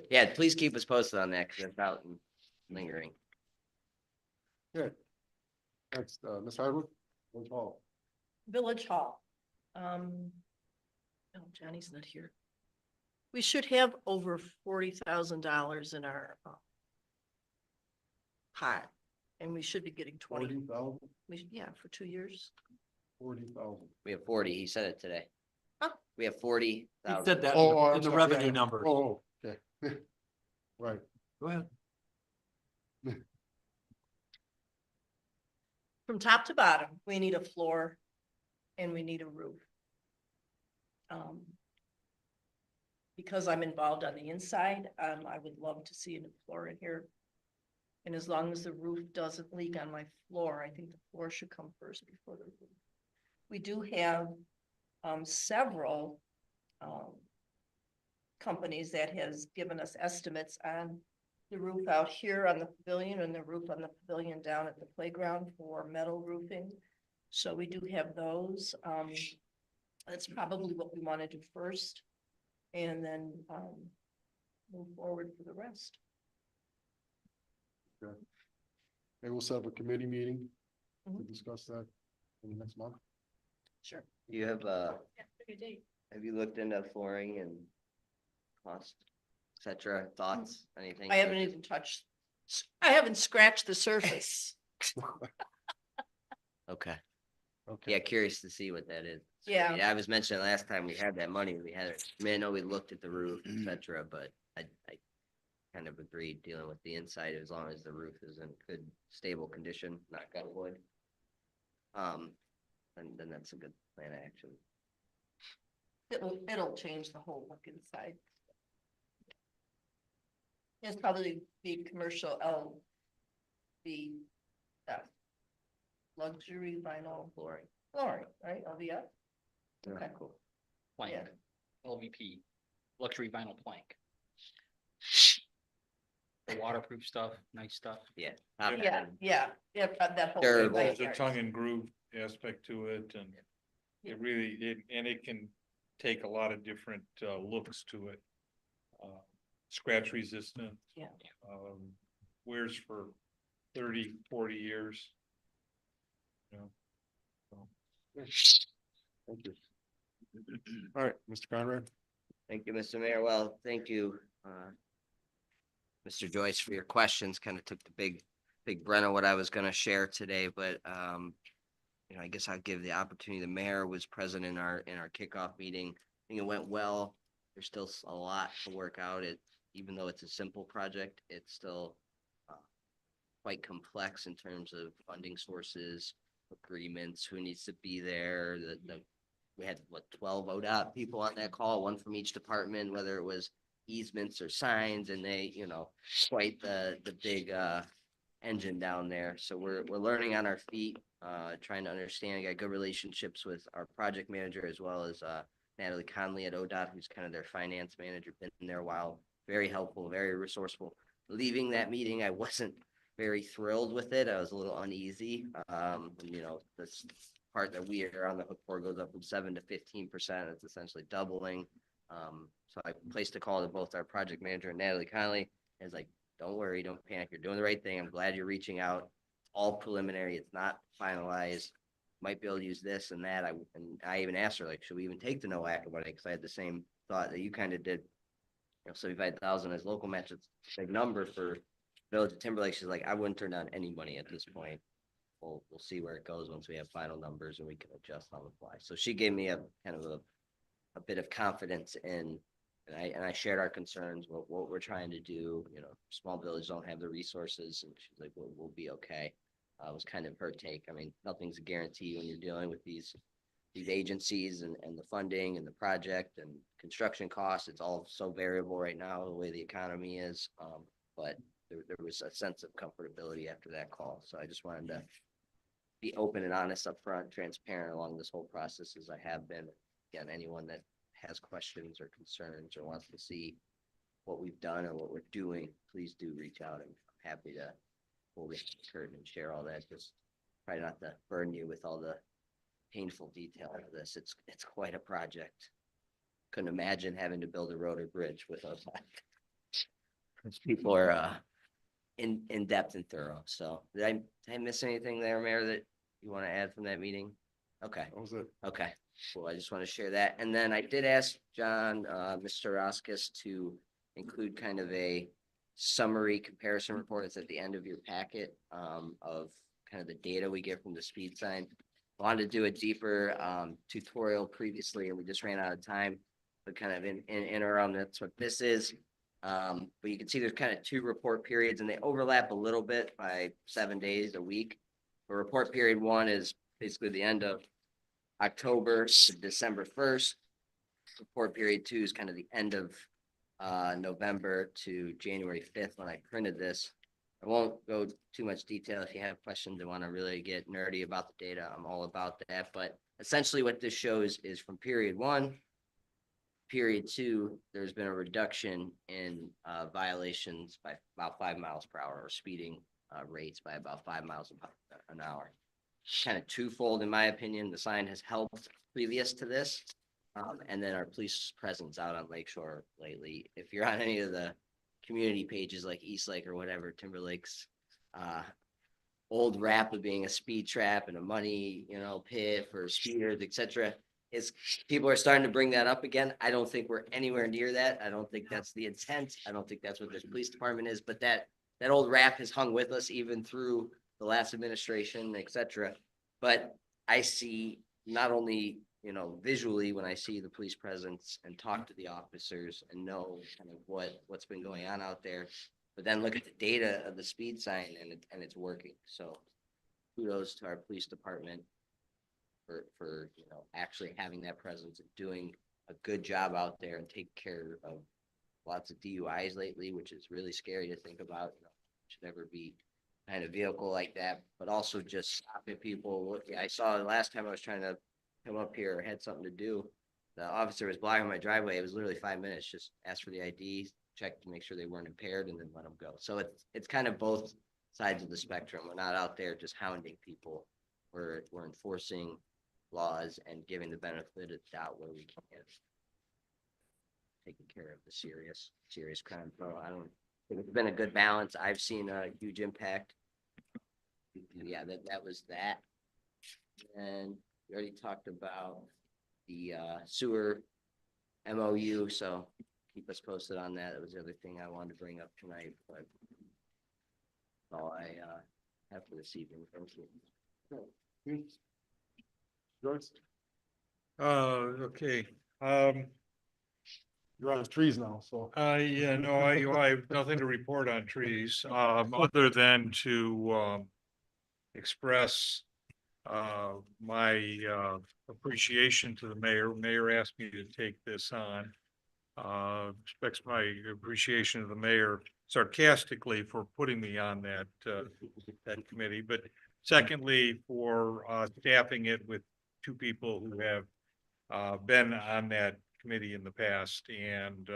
Yeah, please keep us posted on that because it's out and lingering. Next, Ms. Hardwood, Village Hall. Village Hall. No, Johnny's not here. We should have over $40,000 in our pot, and we should be getting 20. 40,000, Yeah, for 2 years. 40,000. We have 40. He said it today. Huh? We have He 40,000. said that Oh, I'm in the sorry, revenue yeah. numbers. Oh, okay. Right. Go ahead. From top to bottom, we need a floor and we need a roof. Because I'm involved on the inside, I would love to see a floor in here. And as long as the roof doesn't leak on my floor, I think the floor should come first before the roof. We do have several companies that has given us estimates on the roof out here on the pavilion and the roof on the pavilion down at the playground for metal roofing. So we do have those. That's probably what we want to do first. And then move forward for the rest. Maybe we'll set up a committee meeting to Mhm. discuss that in the next month. Sure. You have, Yeah, pretty date. have you looked into flooring and cost, et cetera, thoughts, anything? I haven't even touched, I haven't scratched the surface. Okay. Okay. Yeah, curious to see what that is. Yeah. I was mentioning last time we had that money, we had it, I mean, I know we looked at the roof, et cetera, but I kind of agreed dealing with the inside as long as the roof is in good, stable condition, knock on wood. And then that's a good plan of action. It'll change the whole look inside. It's probably be commercial luxury vinyl flooring, right? LVF? Okay, cool. Plank, Yeah. LVP, luxury vinyl plank. The waterproof stuff, nice stuff. Yeah. top Yeah, end. yeah, that whole. Sure, thing well, There's right a there. tongue and groove aspect to it and Yeah. it really, it can take a lot of different looks to it. Scratch resistant. Yeah. Wears for 30, 40 years. You know, Thank you. All right, Mr. Conrad. Thank you, Mr. Mayor. Well, thank you, Mr. Joyce, for your questions. Kind of took the big brunt of what I was gonna share today, but, you know, I guess I'll give the opportunity. The mayor was present in our kickoff meeting. I think it went well. There's still a lot to work out. Even though it's a simple project, it's still quite complex in terms of funding sources, agreements, who needs to be there, we had 12 ODOT people on that call, one from each department, whether it was easements or signs, and they, you know, quite the big engine down there. So we're learning on our feet, trying to understand, got good relationships with our project manager as well as Natalie Conley at ODOT, who's kind of their finance manager, been there a while, very helpful, very resourceful. Leaving that meeting, I wasn't very thrilled with it. I was a little uneasy. You know, this part that we are on the hook for goes up from 7 to 15%. It's essentially doubling. So I placed a call to both our project manager and Natalie Conley. I was like, don't worry, don't panic. You're doing the right thing. I'm glad you're reaching out. All preliminary. It's not finalized. Might be able to use this and that. I even asked her, like, should we even take the NOAC money? Because I had the same thought that you kind of did. You know, 75,000 as local match. It's a big number for Village of Timberlake. She's like, I wouldn't turn down any money at this point. We'll see where it goes once we have final numbers and we can adjust on the fly. So she gave me a kind of a bit of confidence in, and I shared our concerns, what we're trying to do. You know, small villages don't have the resources, and she's like, we'll be okay. Was kind of her take. I mean, nothing's a guarantee when you're dealing with these agencies and the funding and the project and construction costs. It's all so variable right now, the way the economy is. But there was a sense of comfortability after that call. So I just wanted to be open and honest up front, transparent along this whole process as I have been. Again, anyone that has questions or concerns or wants to see what we've done or what we're doing, please do reach out. I'm happy to pull the curtain and share all that, just try not to burn you with all the painful detail of this. It's quite a project. Couldn't imagine having to build a road or bridge with us. People are in depth and thorough. So did I miss anything there, Mayor, that you want to add from that meeting? Okay. That was it. Okay, cool. I just want to share that. And then I did ask John, Mr. Roskis to include kind of a summary comparison report. It's at the end of your packet, of kind of the data we get from the speed sign. I wanted to do a deeper, tutorial previously, and we just ran out of time, but kind of in interim, that's what this is. But you can see there's kind of two report periods, and they overlap a little bit by 7 days a week. But report period one is basically the end of October to December 1st. Report period two is kind of the end of November to January 5th when I printed this. I won't go too much detail. If you have questions and want to really get nerdy about the data, I'm all about that. But essentially what this shows is from period one, period two, there's been a reduction in violations by about 5 miles per hour, or speeding rates by about 5 miles an hour. Kind of twofold, in my opinion. The sign has helped previous to this. And then our police presence out on Lakeshore lately. If you're on any of the community pages like Eastlake or whatever, Timberlake's old rap of being a speed trap and a money, pit for speeders, etc. Is people are starting to bring that up again. I don't think we're anywhere near that. I don't think that's the intent. I don't think that's what this police department is, but that old rap has hung with us even through the last administration, etc. But I see not only, visually when I see the police presence and talk to the officers and know kind of what's been going on out there, but then look at the data of the speed sign and it's working. So kudos to our police department for actually having that presence and doing a good job out there and taking care of lots of DUIs lately, which is really scary to think about. Should never be kind of vehicle like that, but also just stopping people. I saw last time I was trying to come up here, had something to do. The officer was blocking my driveway. It was literally 5 minutes. Just ask for the ID, check to make sure they weren't impaired, and then let them go. So it's kind of both sides of the spectrum. We're not out there just hounding people. We're enforcing laws and giving the benefit of the doubt where we can. Taking care of the serious crime. So I don't think it's been a good balance. I've seen a huge impact. Yeah, that was that. And we already talked about the sewer MOU, so keep us posted on that. That was the other thing I wanted to bring up tonight, but that's all I have for this evening. Thank you. Joyce, Okay, you're on the trees now, so. yeah, no, I have nothing to report on trees, other than to, express, my, appreciation to the mayor. Mayor asked me to take this on. Expects my appreciation of the mayor sarcastically for putting me on that committee, but secondly, for, staffing it with two people who have, been on that committee in the past, and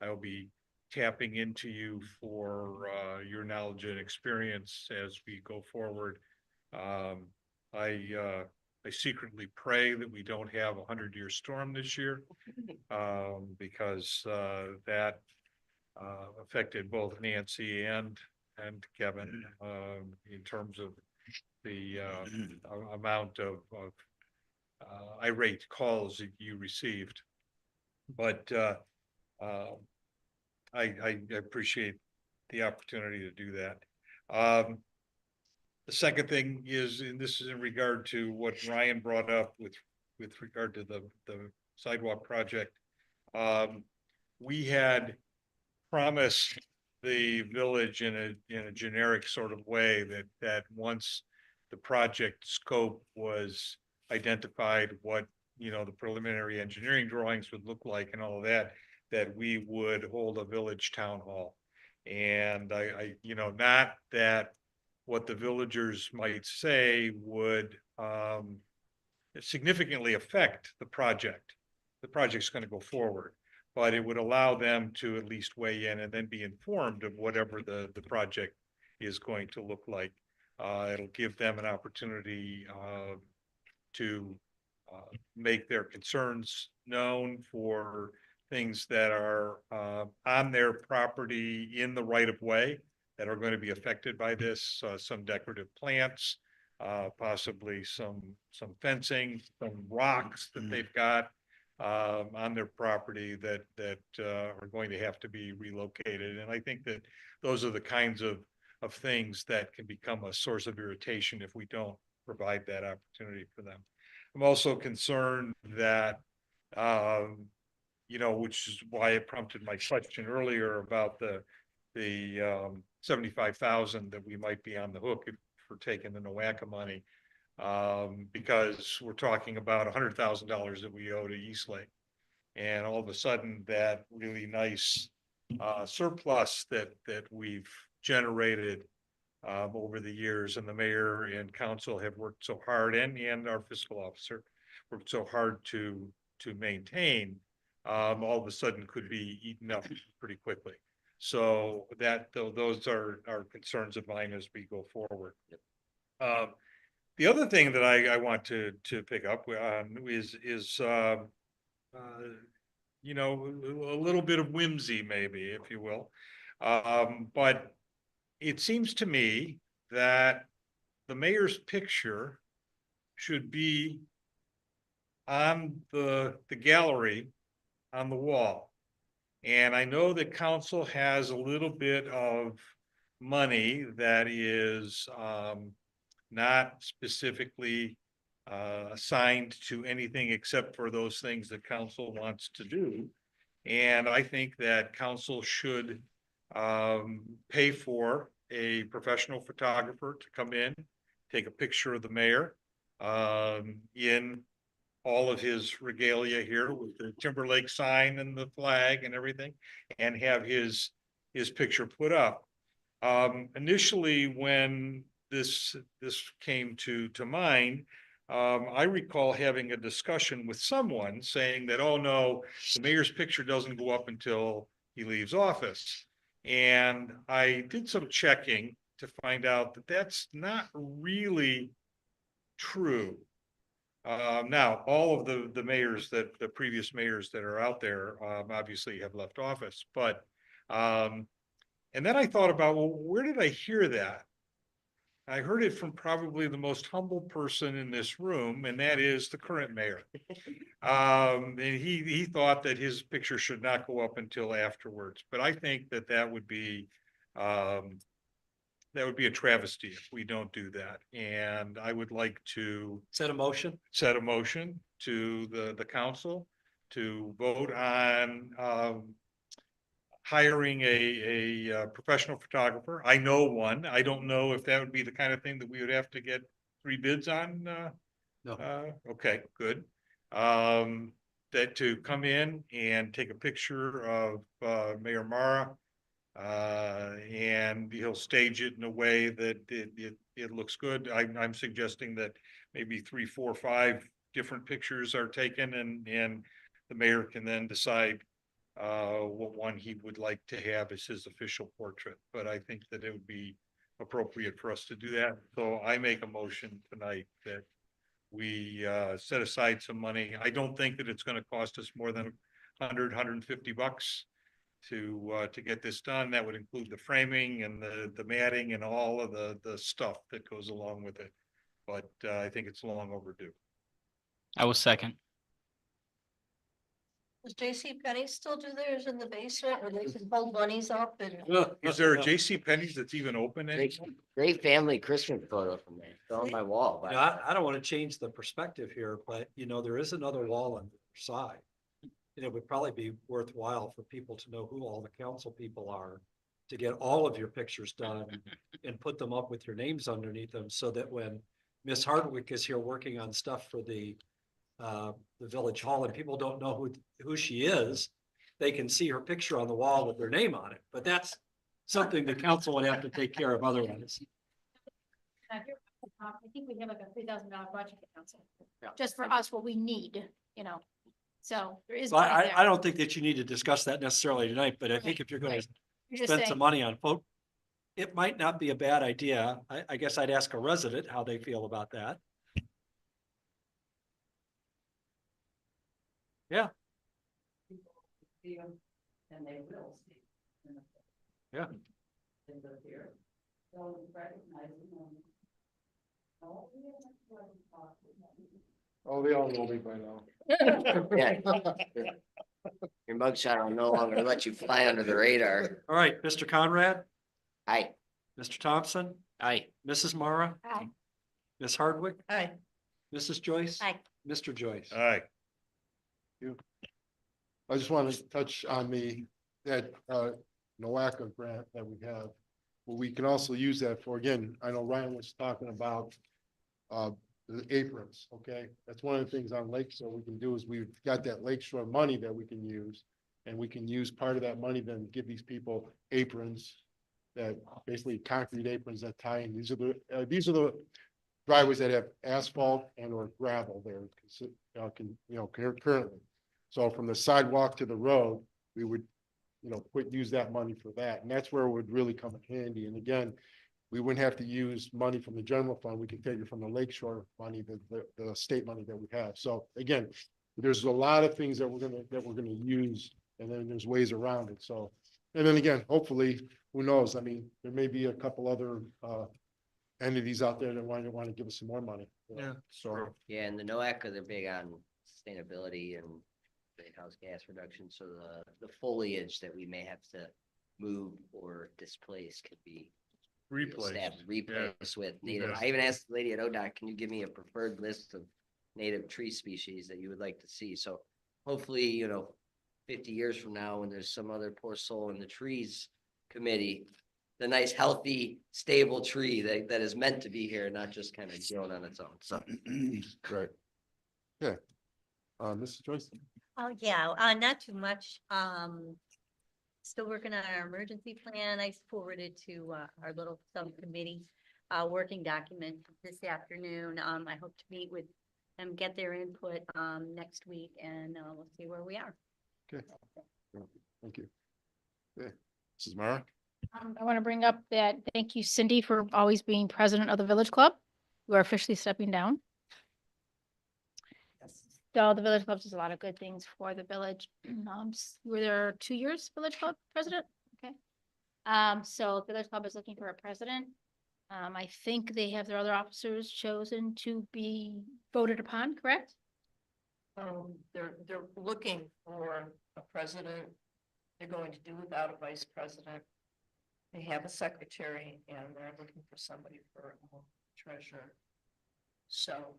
I'll be tapping into you for your knowledge and experience as we go forward. I secretly pray that we don't have 100-year storm this year, because that affected both Nancy and Kevin in terms of the amount of irate calls that you received. But I appreciate the opportunity to do that. The second thing is, and this is in regard to what Ryan brought up with regard to the sidewalk project. We had promised the village in a generic sort of way that once the project scope was identified, what the preliminary engineering drawings would look like and all of that, that we would hold a village town hall. And I not that what the villagers might say would significantly affect the project. The project's going to go forward, but it would allow them to at least weigh in and then be informed of whatever the project is going to look like. It'll give them an opportunity to make their concerns known for things that are on their property in the right of way that are going to be affected by this, some decorative plants, possibly some fencing, some rocks that they've got on their property that are going to have to be relocated. And I think that those are the kinds of things that can become a source of irritation if we don't provide that opportunity for them. I'm also concerned that, which is why it prompted my question earlier about the 75,000 that we might be on the hook for taking the NOACA money. Because we're talking about $100,000 that we owe to Eastlake. And all of a sudden that really nice surplus that we've generated over the years, and the mayor and council have worked so hard, and our fiscal officer worked so hard to maintain, all of a sudden could be eaten up pretty quickly. So those are concerns of mine as we go forward. The other thing that I want to pick up is a little bit of whimsy, maybe, if you will. But it seems to me that the mayor's picture should be on the gallery on the wall. And I know that council has a little bit of money that is not specifically assigned to anything except for those things that council wants to do. And I think that council should pay for a professional photographer to come in, take a picture of the mayor in all of his regalia here with the Timberlake sign and the flag and everything, and have his picture put up. Initially, when this came to mind, I recall having a discussion with someone saying that, oh no, the mayor's picture doesn't go up until he leaves office. And I did some checking to find out that that's not really true. Now, all of the mayors the previous mayors that are out there obviously have left office, but and then I thought about, well, where did I hear that? I heard it from probably the most humble person in this room, and that is the current mayor. And he thought that his picture should not go up until afterwards, but I think that would be a travesty if we don't do that. And I would like to Set a motion? set a motion to the council to vote on hiring a professional photographer. I know one. I don't know if that would be the kind of thing that we would have to get 3 bids on. No. Okay, good. That to come in and take a picture of Mayor Mara, and he'll stage it in a way that it looks good. I'm suggesting that maybe 3, 4, 5 different pictures are taken, and the mayor can then decide what one he would like to have as his official portrait. But I think that it would be appropriate for us to do that. So I make a motion tonight that we set aside some money. I don't think that it's going to cost us more than $150 to get this done. That would include the framing and the matting and all of the stuff that goes along with it. But I think it's long overdue. I was second. Does J.C. Penney still do theirs in the basement where they can hold bunnies up and? Is there a J.C. Penney's that's even open anymore? Great family Christmas photo from there. It's on my wall. You know, I don't want to change the perspective here, but there is another wall on the other side. It would probably be worthwhile for people to know who all the council people are, to get all of your pictures done and put them up with your names underneath them, so that when Miss Hardwick is here working on stuff for the village hall and people don't know who she is, they can see her picture on the wall with their name on it. But that's something the council would have to take care of otherwise. I think we have like a $3,000 budget for council, just for us, what we need, so there is. So money I there. don't think that you need to discuss that necessarily tonight, but I think if you're going to You're just spend saying, some money on it might not be a bad idea. I guess I'd ask a resident how they feel about that. Yeah. And they will see. Yeah. They live here. So recognizing them. Oh, they all know me by now. Yeah. Your mugshot will no longer let you fly under the radar. All right, Mr. Conrad, Aye. Mr. Thompson, Aye. Mrs. Mara, Aye. Ms. Hardwick, Aye. Mrs. Joyce. Aye. Mr. Joyce. Aye. I just want to touch on that NOACA grant that we have. Well, we can also use that for, again, I know Ryan was talking about the aprons, okay? That's one of the things on Lakeshore we can do is we've got that Lakeshore money that we can use. And we can use part of that money then to give these people aprons that basically concrete aprons that tie in. These are the driveways that have asphalt and or gravel there, currently. So from the sidewalk to the road, we would, use that money for that. And that's where it would really come in handy. And again, we wouldn't have to use money from the general fund. We could take it from the Lakeshore money, the state money that we have. So again, there's a lot of things that we're gonna use, and then there's ways around it. So, and then again, hopefully, who knows? I mean, there may be a couple other entities out there that want to give us some more money. So, Yeah, and the NOACA, they're big on sustainability and greenhouse gas reduction, so the foliage that we may have to move or displace could be Replace. replaced with native. Yeah. I even asked the lady at ODOT, can you give me a preferred list of native tree species that you would like to see? So hopefully, 50 years from now, when there's some other poor soul in the trees committee, the nice, healthy, stable tree that is meant to be here, not just kind of growing on its own. So right. Yeah. Mrs. Joyce? Oh, yeah, not too much. Still working on our emergency plan. I forwarded to our little subcommittee working document this afternoon. I hope to meet with them, get their input next week, and we'll see where we are. Okay. Thank you. Yeah. Mrs. Mara? I want to bring up that, thank you, Cindy, for always being president of the Village Club. You are officially stepping down. So the Village Club does a lot of good things for the village. You were there 2 years, Village Club president? Okay. So Village Club is looking for a president. I think they have their other officers chosen to be voted upon, correct? They're looking for a president. They're going to do without a vice president. They have a secretary and they're looking for somebody for a treasurer. So.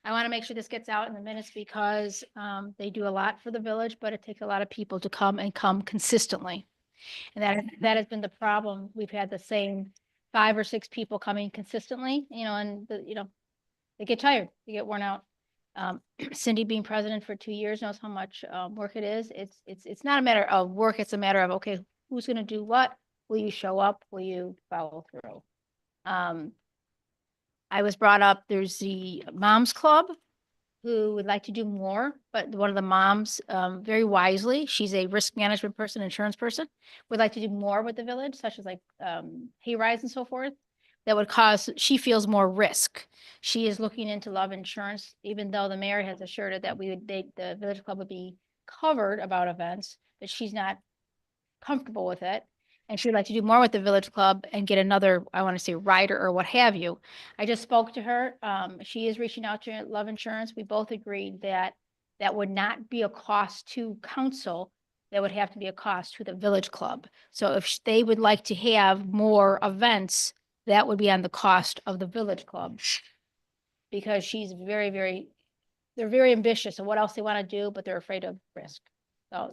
I want to make sure this gets out in the minutes because they do a lot for the village, but it takes a lot of people to come consistently. And that has been the problem. We've had the same 5 or 6 people coming consistently, and they get tired, they get worn out. Cindy being president for 2 years knows how much work it is. It's not a matter of work. It's a matter of, okay, who's going to do what? Will you show up? Will you follow through? I was brought up, there's the Moms Club who would like to do more, but one of the moms, very wisely, she's a risk management person, insurance person, would like to do more with the village, such as like hay rides and so forth. That would cause, she feels more risk. She is looking into Love Insurance, even though the mayor has assured her that the Village Club would be covered about events, but she's not comfortable with it. And she'd like to do more with the Village Club and get another, I want to say, rider or what have you. I just spoke to her. She is reaching out to Love Insurance. We both agreed that that would not be a cost to council. That would have to be a cost to the Village Club. So if they would like to have more events, that would be on the cost of the Village Club. Because she's very, they're very ambitious of what else they want to do, but they're afraid of risk. So,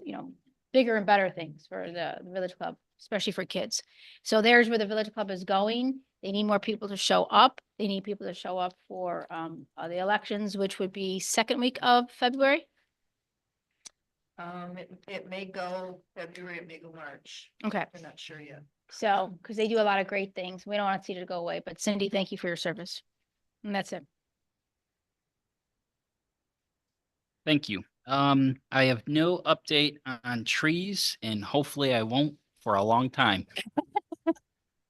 bigger and better things for the Village Club, especially for kids. So there's where the Village Club is going. They need more people to show up. They need people to show up for the elections, which would be second week of February. It may go February, it may go March. Okay. We're not sure yet. So, because they do a lot of great things. We don't want to see it go away, but Cindy, thank you for your service. And that's it. Thank you. I have no update on trees and hopefully I won't for a long time.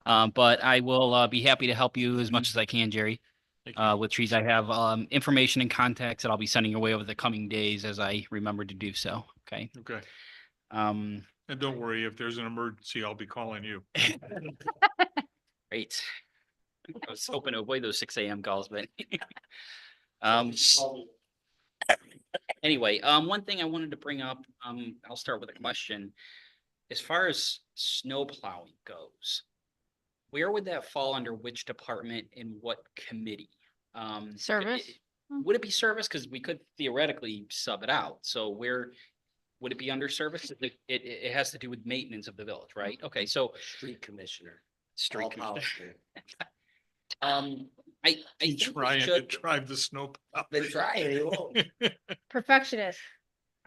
But I will be happy to help you as much as I can, Jerry. Thank you. With trees, I have information and contacts that I'll be sending your way over the coming days as I remember to do so. Okay. Okay. Um, And don't worry, if there's an emergency, I'll be calling you. great. I was hoping to avoid those 6 a.m. calls, but um, anyway, one thing I wanted to bring up, I'll start with a question. As far as snow plowing goes, where would that fall under which department and what committee? Service. Would it be service? Because we could theoretically sub it out. So where would it be under service? It has to do with maintenance of the village, right? Okay, so Street commissioner. street All commissioner. policy. I think we Trying to should, drive the snow. plow. Been trying, he won't. Perfectionist.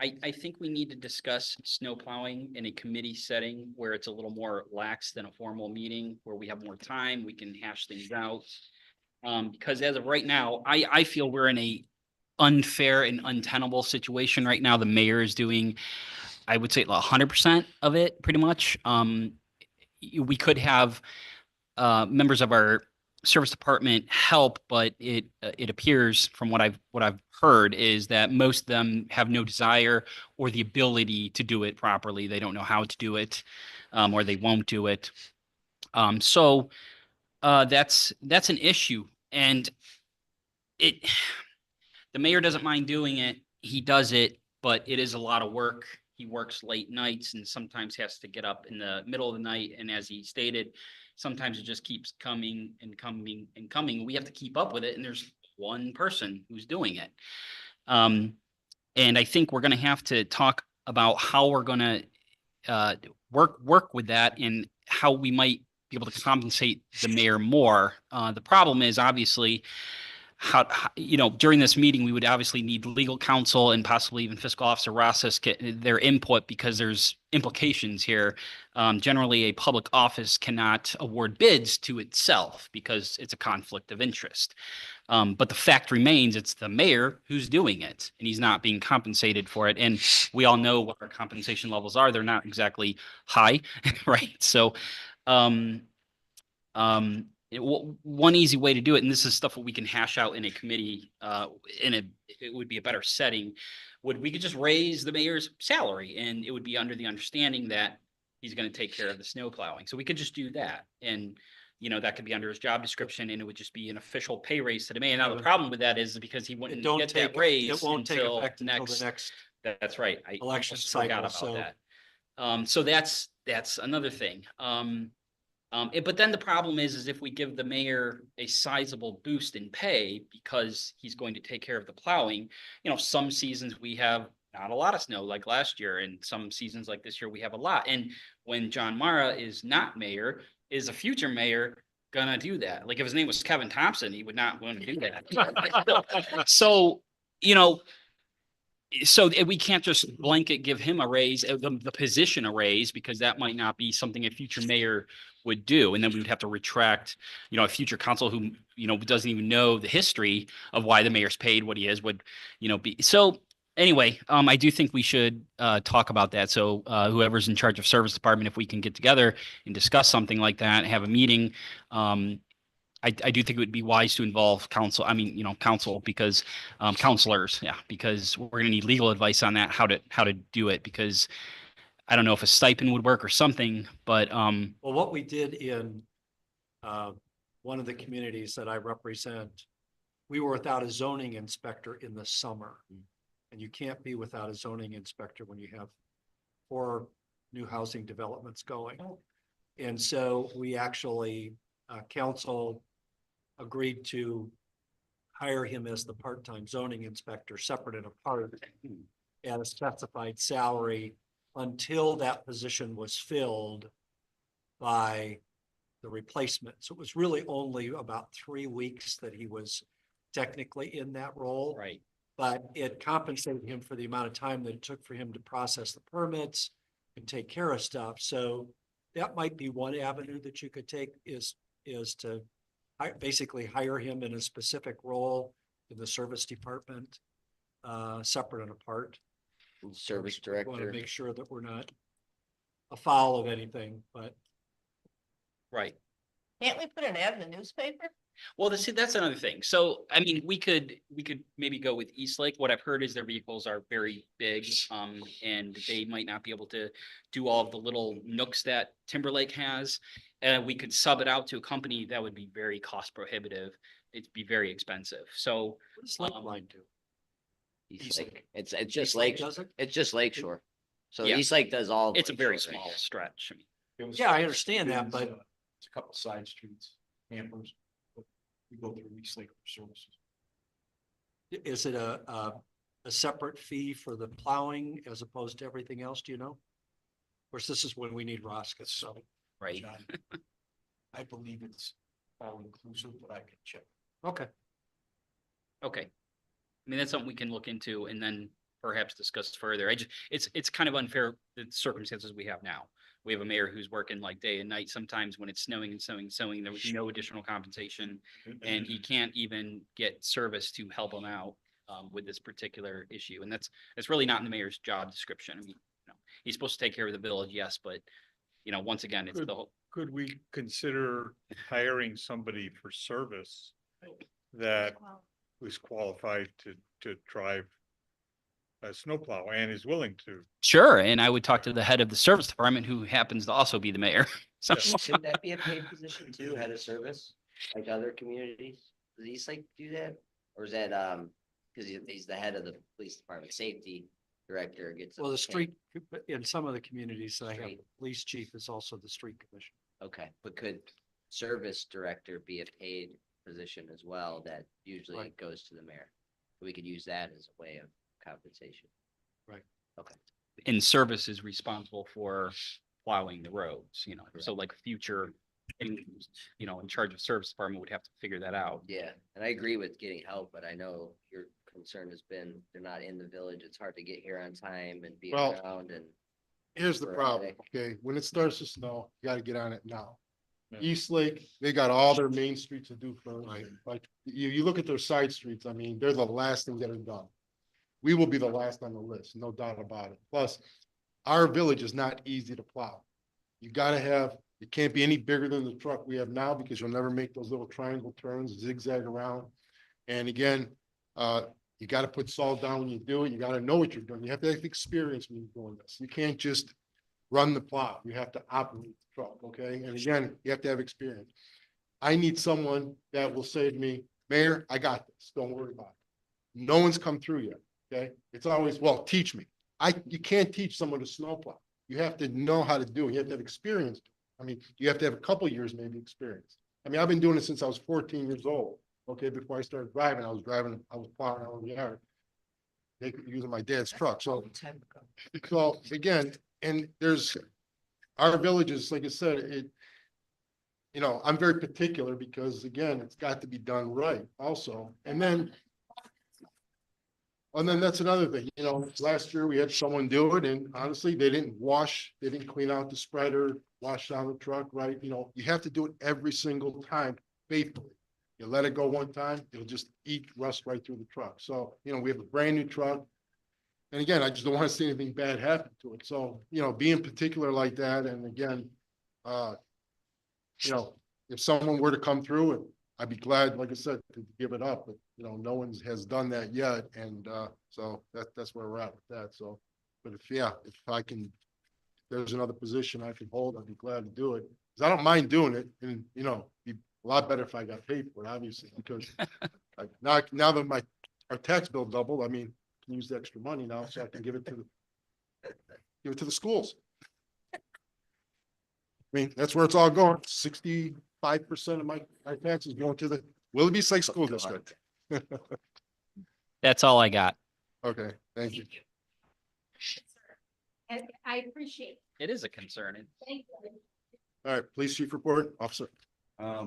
I think we need to discuss snow plowing in a committee setting where it's a little more lax than a formal meeting, where we have more time, we can hash things out. Because as of right now, I feel we're in a unfair and untenable situation right now. The mayor is doing, I would say 100% of it, pretty much. We could have members of our service department help, but it appears from what I've heard is that most of them have no desire or the ability to do it properly. They don't know how to do it, or they won't do it. So that's an issue, and it the mayor doesn't mind doing it. He does it, but it is a lot of work. He works late nights and sometimes has to get up in the middle of the night. And as he stated, sometimes it just keeps coming and coming and coming. We have to keep up with it. And there's one person who's doing it. And I think we're going to have to talk about how we're going to work with that and how we might be able to compensate the mayor more. The problem is obviously during this meeting, we would obviously need legal counsel and possibly even fiscal officer Ross's their input because there's implications here. Generally, a public office cannot award bids to itself because it's a conflict of interest. But the fact remains, it's the mayor who's doing it, and he's not being compensated for it. And we all know what our compensation levels are; they're not exactly high, right? So, one easy way to do it, and this is stuff that we can hash out in a committee, it would be a better setting, we could just raise the mayor's salary, and it would be under the understanding that he's going to take care of the snow plowing. So we could just do that, and that could be under his job description, and it would just be an official pay raise to the mayor. Now, the problem with that is because he wouldn't get that raise It won't take until effect until the next. next That's right. I election almost forgot cycle, about so. that. So that's another thing. But then the problem is if we give the mayor a sizable boost in pay because he's going to take care of the plowing, some seasons we have not a lot of snow like last year, and some seasons like this year we have a lot. And when John Mara is not mayor, is a future mayor gonna do that? Like if his name was Kevin Thompson, he would not want to do that. So, so we can't just blanket give him a raise, the position a raise, because that might not be something a future mayor would do. And then we would have to retract, a future council who, doesn't even know the history of why the mayor's paid what he is would, be. So anyway, I do think we should talk about that. So whoever's in charge of service department, if we can get together and discuss something like that, have a meeting, I do think it would be wise to involve council. I mean, council because counselors, because we're going to need legal advice on that, how to do it, because I don't know if a stipend would work or something, but Well, what we did in one of the communities that I represent, we were without a zoning inspector in the summer. And you can't be without a zoning inspector when you have 4 new housing developments going. And so we actually, council agreed to hire him as the part-time zoning inspector, separate and apart, at a specified salary until that position was filled by the replacement. So it was really only about 3 weeks that he was technically in that role. right. But it compensated him for the amount of time that it took for him to process the permits and take care of stuff. So that might be one avenue that you could take is to basically hire him in a specific role in the service department, separate and apart. Service We want to director. make sure that we're not afoul of anything, but Right. Can't we put an ad in the newspaper? Well, that's another thing. So, I mean, we could maybe go with Eastlake. What I've heard is their vehicles are very big, and they might not be able to do all of the little nooks that Timberlake has. And we could sub it out to a company that would be very cost prohibitive. It'd be very expensive. So, What does Lakeline do? East Lake. It's East just Lake Lake, does it? it's just Lakeshore. So Yeah. East Lake does all. of it's a very Lakeshore, right? small stretch. I mean, Yeah, I understand that, It's, but It's a couple side streets, campers. But we go through East Lake for services. is it a separate fee for the plowing as opposed to everything else? Do you know? Of course, this is when we need Roscoe, so. right. John, I believe it's all inclusive, but I can check. Okay. Okay. I mean, that's something we can look into and then perhaps discuss further. It's kind of unfair, the circumstances we have now. We have a mayor who's working like day and night. Sometimes when it's snowing and snowing, there was no additional compensation. And he can't even get service to help him out with this particular issue. And that's really not in the mayor's job description. I mean, he's supposed to take care of the village, yes, but once again, it's the whole. Could we consider hiring somebody for service that was qualified to drive a snowplow and is willing to? Sure, and I would talk to the head of the service department, who happens to also be the mayor. So, Yeah. Shouldn't that be a paid position too, head of service, like other communities? Does East Lake do that? Or is that, because he's the head of the police department, safety director gets. a Well, the pay- street, in some of the communities that I have, Street. the police chief is also the street commissioner. Okay, but could service director be a paid position as well that usually Right. goes to the mayor? We could use that as a way of compensation. and service is responsible for plowing the roads, so like future, in charge of service department would have to figure that out. Yeah, and I agree with getting help, but I know your concern has been, they're not in the village, it's hard to get here on time and be Well, around and. Here's the problem, Sporadic. okay? When it starts to snow, you gotta get on it now. Yeah. East Lake, they got all their main streets to do first. Like, you look at their side streets, I mean, they're the last thing that are done. We will be the last on the list, no doubt about it. Plus, our village is not easy to plow. You gotta have, it can't be any bigger than the truck we have now because you'll never make those little triangle turns, zigzag around. And again, you gotta put salt down when you do it. You gotta know what you're doing. You have to have experience when you're doing this. You can't just run the plow. You have to operate the truck, okay? And again, you have to have experience. I need someone that will say to me, Mayor, I got this. Don't worry about it. No one's come through yet, okay? It's always, well, teach me. You can't teach someone to snowplow. You have to know how to do it. You have to have experience. I mean, you have to have a couple years maybe experience. I mean, I've been doing it since I was 14 years old. Okay, before I started driving, I was plowing out in the yard. Using my dad's truck, so again, and there's, our villages, like I said, I'm very particular because again, it's got to be done right also, and then that's another thing, last year we had someone do it and honestly, they didn't clean out the spreader, wash down the truck, right? You have to do it every single time faithfully. You let it go one time, it'll just eat rust right through the truck. So, we have a brand new truck. And again, I just don't want to see anything bad happen to it. So, being particular like that, and again, if someone were to come through it, I'd be glad, like I said, to give it up, but no one has done that yet. And so that's where we're at with that. So, but if I can, there's another position I can hold, I'd be glad to do it. Cause I don't mind doing it and, be a lot better if I got paid for it, obviously, because like now that our tax bill doubled, I mean, I can use the extra money now so I can give it to the schools. I mean, that's where it's all going. 65% of my taxes going to the Willoughby Lake School District. That's all I got. Okay, thank you. And I appreciate it. It is a concern. Thank you. All right, police chief report, officer. Hi,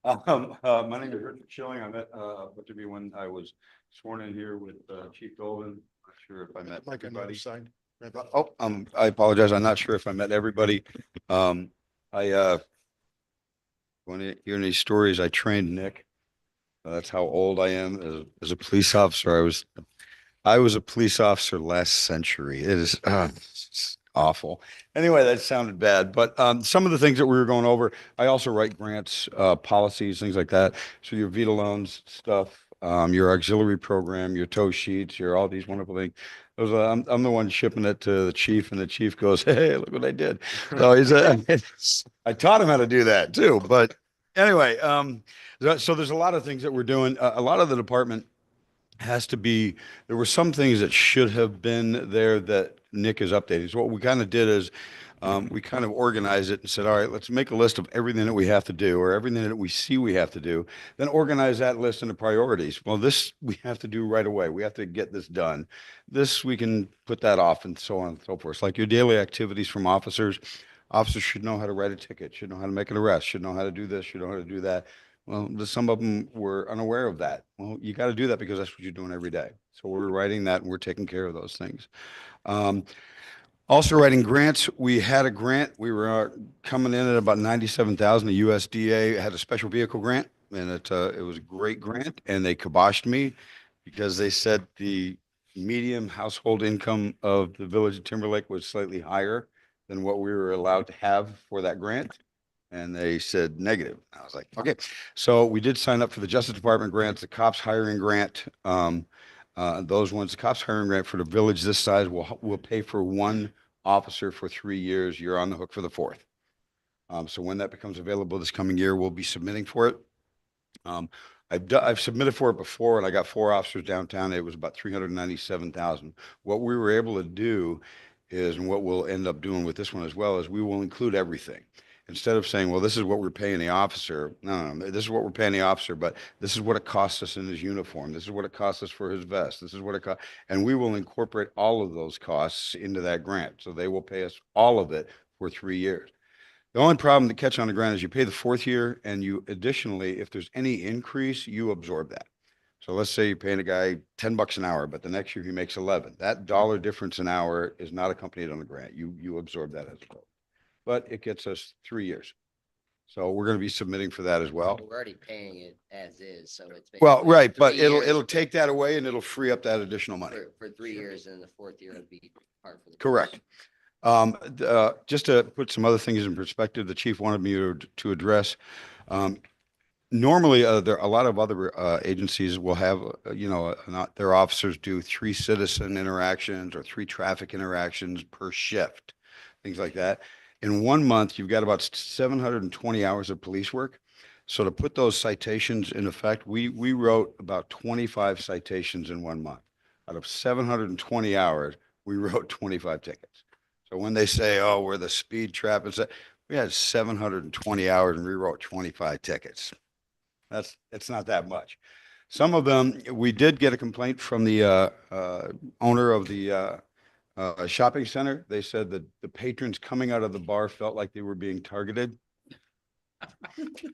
my name is Richard Schilling. I met, to be when I was sworn in here with, Chief Dolvin. Not sure if I met Mike on the other everybody. side. Oh, I apologize. I'm not sure if I met everybody. When you hear any stories, I trained Nick. That's how old I am as a police officer. I was a police officer last century. It is awful. Anyway, that sounded bad, but some of the things that we were going over, I also write grants, policies, things like that. So your Vita loans stuff, your auxiliary program, your tow sheets, your all these wonderful things. Those, I'm the one shipping it to the chief, and the chief goes, "Hey, look what I did." So I taught him how to do that too. But anyway, so there's a lot of things that we're doing. A lot of the department has to be, there were some things that should have been there that Nick is updating. So what we kind of did is we kind of organized it and said, all right, let's make a list of everything that we have to do or everything that we see we have to do, then organize that list into priorities. Well, this we have to do right away. We have to get this done. This, we can put that off and so on and so forth. It's like your daily activities from officers. Officers should know how to write a ticket, should know how to make an arrest, should know how to do this, should know how to do that. Well, some of them were unaware of that. Well, you got to do that because that's what you're doing every day. So we're writing that and we're taking care of those things. Also writing grants. We had a grant. We were coming in at about 97,000. The USDA had a special vehicle grant, and it was a great grant. And they kiboshed me because they said the median household income of the village of Timberlake was slightly higher than what we were allowed to have for that grant. And they said negative. I was like, okay. So we did sign up for the Justice Department grants, the cops hiring grant. Those ones, the cops hiring grant for the village this size will pay for one officer for 3 years. You're on the hook for the fourth. So when that becomes available this coming year, we'll be submitting for it. I've submitted for it before, and I got 4 officers downtown. It was about 397,000. What we were able to do is, and what we'll end up doing with this one as well, is we will include everything. Instead of saying, well, this is what we're paying the officer. No, this is what we're paying the officer, but this is what it costs us in his uniform. This is what it costs us for his vest. This is what it costs. And we will incorporate all of those costs into that grant. So they will pay us all of it for 3 years. The only problem to catch on the grant is you pay the 4th year, and you additionally, if there's any increase, you absorb that. So let's say you're paying a guy $10 an hour, but the next year he makes 11. That dollar difference an hour is not accompanied on the grant. You absorb that as well. But it gets us 3 years. So we're going to be submitting for that as well. We're already paying it as is, so it's. Well, basically right, but 3 years it'll take that away and it'll free up that additional money. For 3 years, and the 4th year would be part for the. Correct. Just to put some other things in perspective, the chief wanted me to address. Normally, there a lot of other agencies will have, not their officers do 3 citizen interactions or 3 traffic interactions per shift, things like that. In 1 month, you've got about 720 hours of police work. So to put those citations in effect, we wrote about 25 citations in 1 month. Out of 720 hours, we wrote 25 tickets. So when they say, oh, we're the speed trap, we had 720 hours and rewrote 25 tickets. It's not that much. Some of them, we did get a complaint from the owner of the shopping center. They said that the patrons coming out of the bar felt like they were being targeted.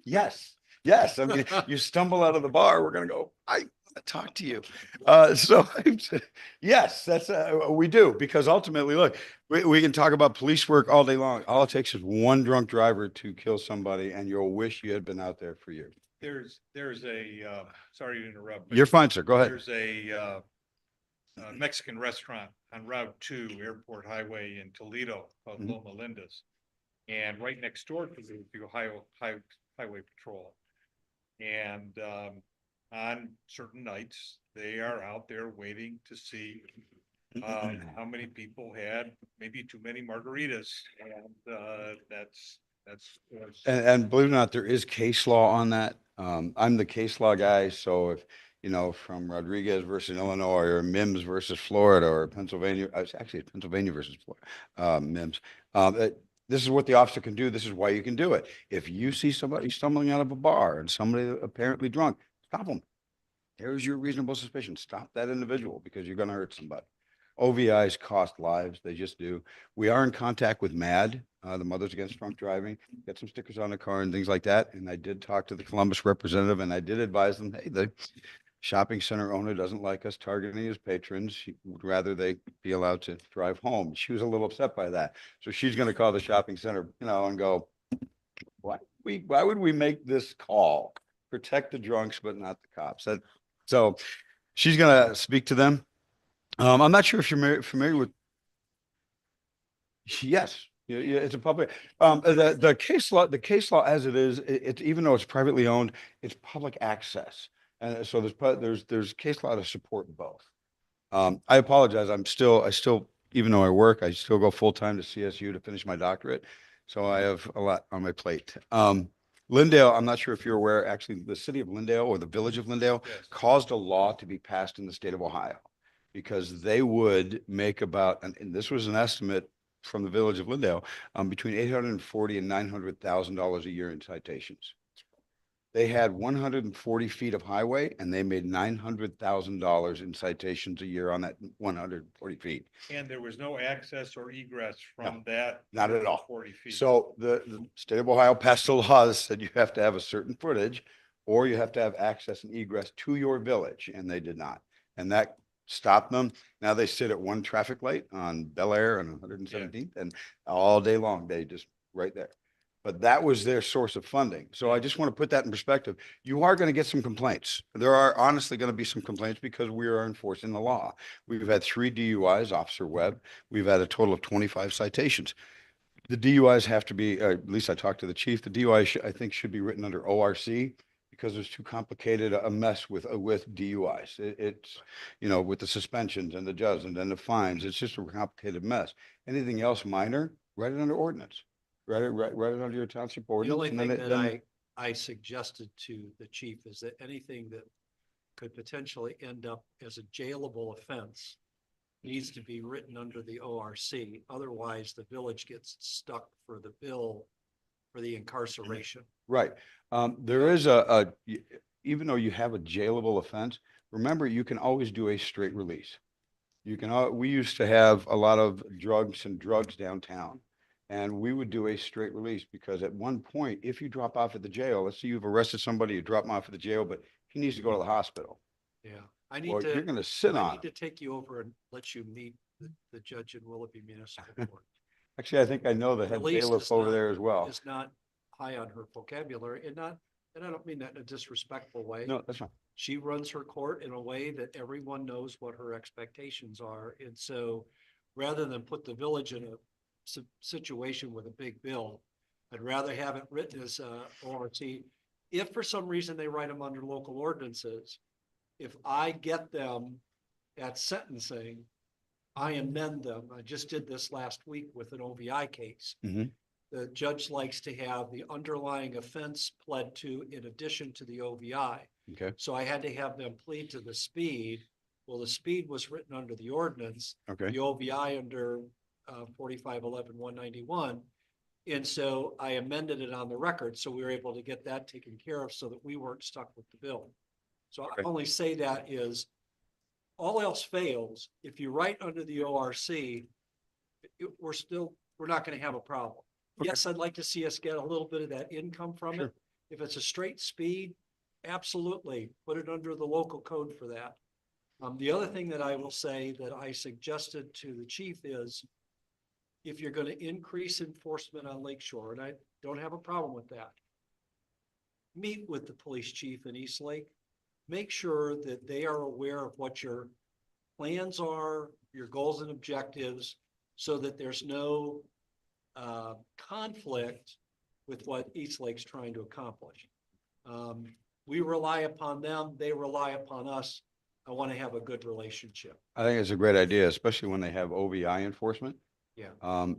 Yes. I mean, you stumble out of the bar, we're going to go, I want to talk to you. So yes, that's we do, because ultimately, look, we can talk about police work all day long. All it takes is one drunk driver to kill somebody, and you'll wish you had been out there for years. There's a, sorry to interrupt. but You're fine, sir. Go ahead. There's a Mexican restaurant on Route 2 Airport Highway in Toledo called Loma Linda's. And right next door to the Highway Patrol. And on certain nights, they are out there waiting to see how many people had maybe too many margaritas. And that's. And believe it or not, there is case law on that. I'm the case law guy, so if, from Rodriguez versus Illinois, or Mims versus Florida, or Pennsylvania, actually Pennsylvania versus Florida, Mims. This is what the officer can do. This is why you can do it. If you see somebody stumbling out of a bar and somebody apparently drunk, stop them. There's your reasonable suspicion. Stop that individual, because you're going to hurt somebody. OVIs cost lives. They just do. We are in contact with MAD, the Mothers Against Drunk Driving, get some stickers on the car and things like that. And I did talk to the Columbus representative, and I did advise them, hey, the shopping center owner doesn't like us targeting his patrons. He would rather they be allowed to drive home. She was a little upset by that. So she's going to call the shopping center, and go, why would we make this call? Protect the drunks, but not the cops. So she's going to speak to them. I'm not sure if you're familiar with. Yes, yeah, yeah, it's a public, the case law as it is, it's, even though it's privately owned, it's public access. And so there's case law to support both. I apologize. I still, even though I work, I still go full-time to CSU to finish my doctorate. So I have a lot on my plate. Lindale, I'm not sure if you're aware, actually, the city of Lindale or the village of Lindale caused a law to be passed in the state of Ohio because they would make about, and this was an estimate from the village of Lindale, between 840 and $900,000 a year in citations. They had 140 feet of highway and they made $900,000 in citations a year on that 140 feet. And there was no access or egress from that. Not at all. 40 feet. So the state of Ohio passed a law that said you have to have a certain footage or you have to have access and egress to your village, and they did not. And that stopped them. Now they sit at one traffic light on Bel Air and 117th and all day long, they just right there. But that was their source of funding. So I just want to put that in perspective. You are going to get some complaints. There are honestly going to be some complaints because we are enforcing the law. We've had 3 DUIs, Officer Webb. We've had a total of 25 citations. The DUIs have to be, at least I talked to the chief, the DUI I think should be written under ORC because there's too complicated a mess with DUIs. It's, you know, with the suspensions and the judgments and the fines, it's just a complicated mess. Anything else minor, write it under ordinance. Write it under your township The ordinance. only and thing then that I suggested to the chief is that anything that could potentially end up as a jailable offense needs to be written under the ORC. Otherwise, the village gets stuck for the bill for the incarceration. Right. There is even though you have a jailable offense, remember, you can always do a straight release. You can, we used to have a lot of drugs downtown. And we would do a straight release because at one point, if you drop off at the jail, let's say you've arrested somebody, you drop him off at the jail, but he needs to go to the hospital. Yeah, I need Well, to. you're gonna sit I on need him. to take you over and let you meet the judge in Willoughby Municipal Court. Actually, I think I know the head Release bailiff is over not- there as well. Is not high on her vocabulary and I don't mean that in a disrespectful way. No, that's fine. She runs her court in a way that everyone knows what her expectations are. And so rather than put the village in a situation with a big bill, I'd rather have it written as ORC. If for some reason they write them under local ordinances, if I get them at sentencing, I amend them. I just did this last week with an OVI case. Mhm. The judge likes to have the underlying offense pled to in addition to the OVI. Okay, So I had to have them plead to the speed. Well, the speed was written under the ordinance, okay, the OVI under 4511-191. And so I amended it on the record, so we were able to get that taken care of so that we weren't stuck with the bill. So I Okay. only say that is, all else fails, if you write under the ORC, we're not gonna have a problem. Okay. Yes, I'd like to see us get a little bit of that income from Sure. it. If it's a straight speed, absolutely, put it under the local code for that. The other thing that I will say that I suggested to the chief is, if you're gonna increase enforcement on Lake Shore, and I don't have a problem with that, meet with the police chief in East Lake. Make sure that they are aware of what your plans are, your goals and objectives, so that there's no conflict with what East Lake's trying to accomplish. We rely upon them, they rely upon us. I want to have a good relationship. I think it's a great idea, especially when they have OVI enforcement. Yeah.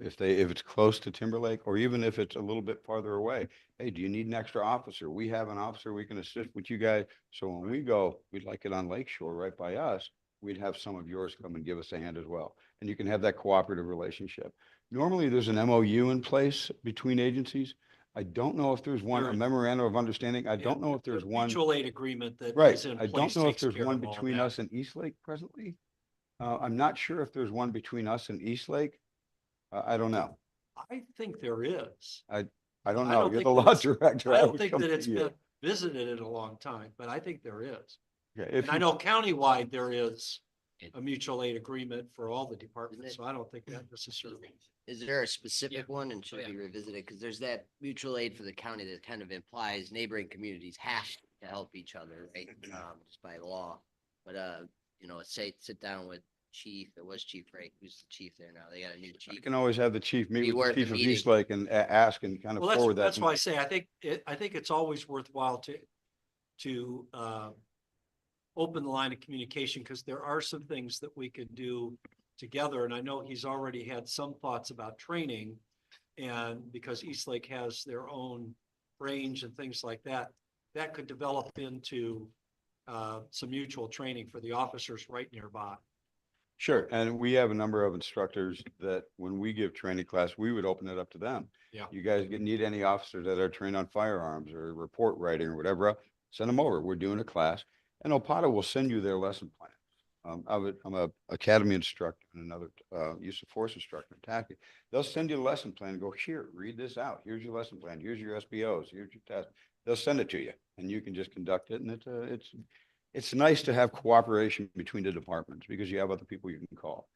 If it's close to Timberlake, or even if it's a little bit farther away, hey, do you need an extra officer? We have an officer, we can assist with you guys. So when we go, we'd like it on Lake Shore right by us. We'd have some of yours come and give us a hand as well. And you can have that cooperative relationship. Normally, there's an MOU in place between agencies. I don't know if there's one, a There- memorandum of understanding. I don't Yeah, know if there's the one. Mutual aid agreement that Right. is in I don't place know if takes there's care one of all of between that. us and East Lake presently. I'm not sure if there's one between us and East Lake. I don't know. I think there is. I don't I know. don't You're think the that law it's- director. I don't would think come that to it's you. been visited in a long time, but I think there is. Yeah, And I know countywide there is a mutual aid agreement for all the departments, so I don't think that necessarily. Is there a specific one and should yeah. be revisited? Because there's that mutual aid for the county that kind of implies neighboring communities have to help each other, right? Just by law. But, you know, sit down with chief, it was Chief Ray, who's the chief there now, they got a new You chief. can always have the chief Be meet with worth the a chief of meeting. Eastlake and ask and kind of Well, forward that. that's why I say, I think it's always worthwhile to open the line of communication, because there are some things that we could do together, and I know he's already had some thoughts about training. And because Eastlake has their own range and things like that, that could develop into some mutual training for the officers right nearby. Sure, and we have a number of instructors that when we give training class, we would open it up to them. Yeah. You guys need any officers that are trained on firearms or report writing or whatever, send them over. We're doing a class, and OPATA will send you their lesson plan. I'm a academy instructor and another use of force instructor in TACI. They'll send you a lesson plan and go, here, read this out. Here's your lesson plan. Here's your SBOs. Here's your test. They'll send it to you, and you can just conduct it. And it's nice to have cooperation between the departments because you have other people you can call.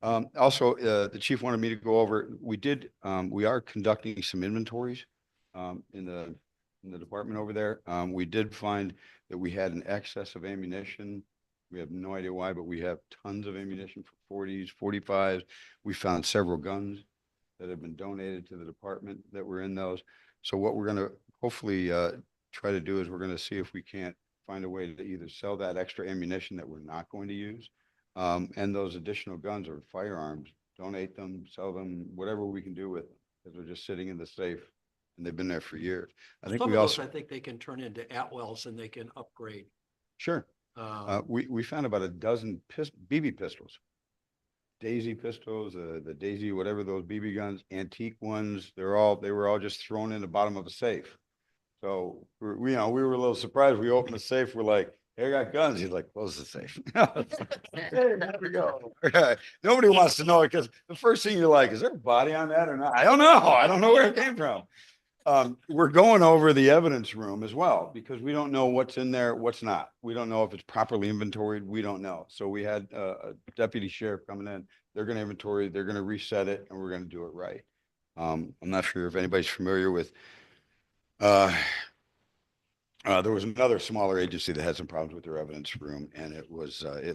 Also, the chief wanted me to go over, we are conducting some inventories in the department over there. We did find that we had an excess of ammunition. We have no idea why, but we have tons of ammunition for 40s, 45s. We found several guns that have been donated to the department that were in those. So what we're going to hopefully try to do is we're going to see if we can't find a way to either sell that extra ammunition that we're not going to use, and those additional guns or firearms, donate them, sell them, whatever we can do with them, because they're just sitting in the safe and they've been there for years. I think Some we of those, also, I think they can turn into Atwells and they can upgrade. sure. We found about a dozen BB pistols, Daisy pistols, the Daisy, whatever those BB guns, antique ones. They were all just thrown in the bottom of a safe. So we were a little surprised. We opened the safe. We're like, hey, I got guns. He's like, close the safe. Hey, there we go. Right. Nobody wants to know it because the first thing you're like, is there a body on that or not? I don't know. I don't know where it came from. We're going over the evidence room as well, because we don't know what's in there, what's not. We don't know if it's properly inventoried. We don't know. So we had a deputy sheriff coming in. They're going to inventory, they're going to reset it, and we're going to do it right. I'm not sure if anybody's familiar with, there was another smaller agency that had some problems with their evidence room, and it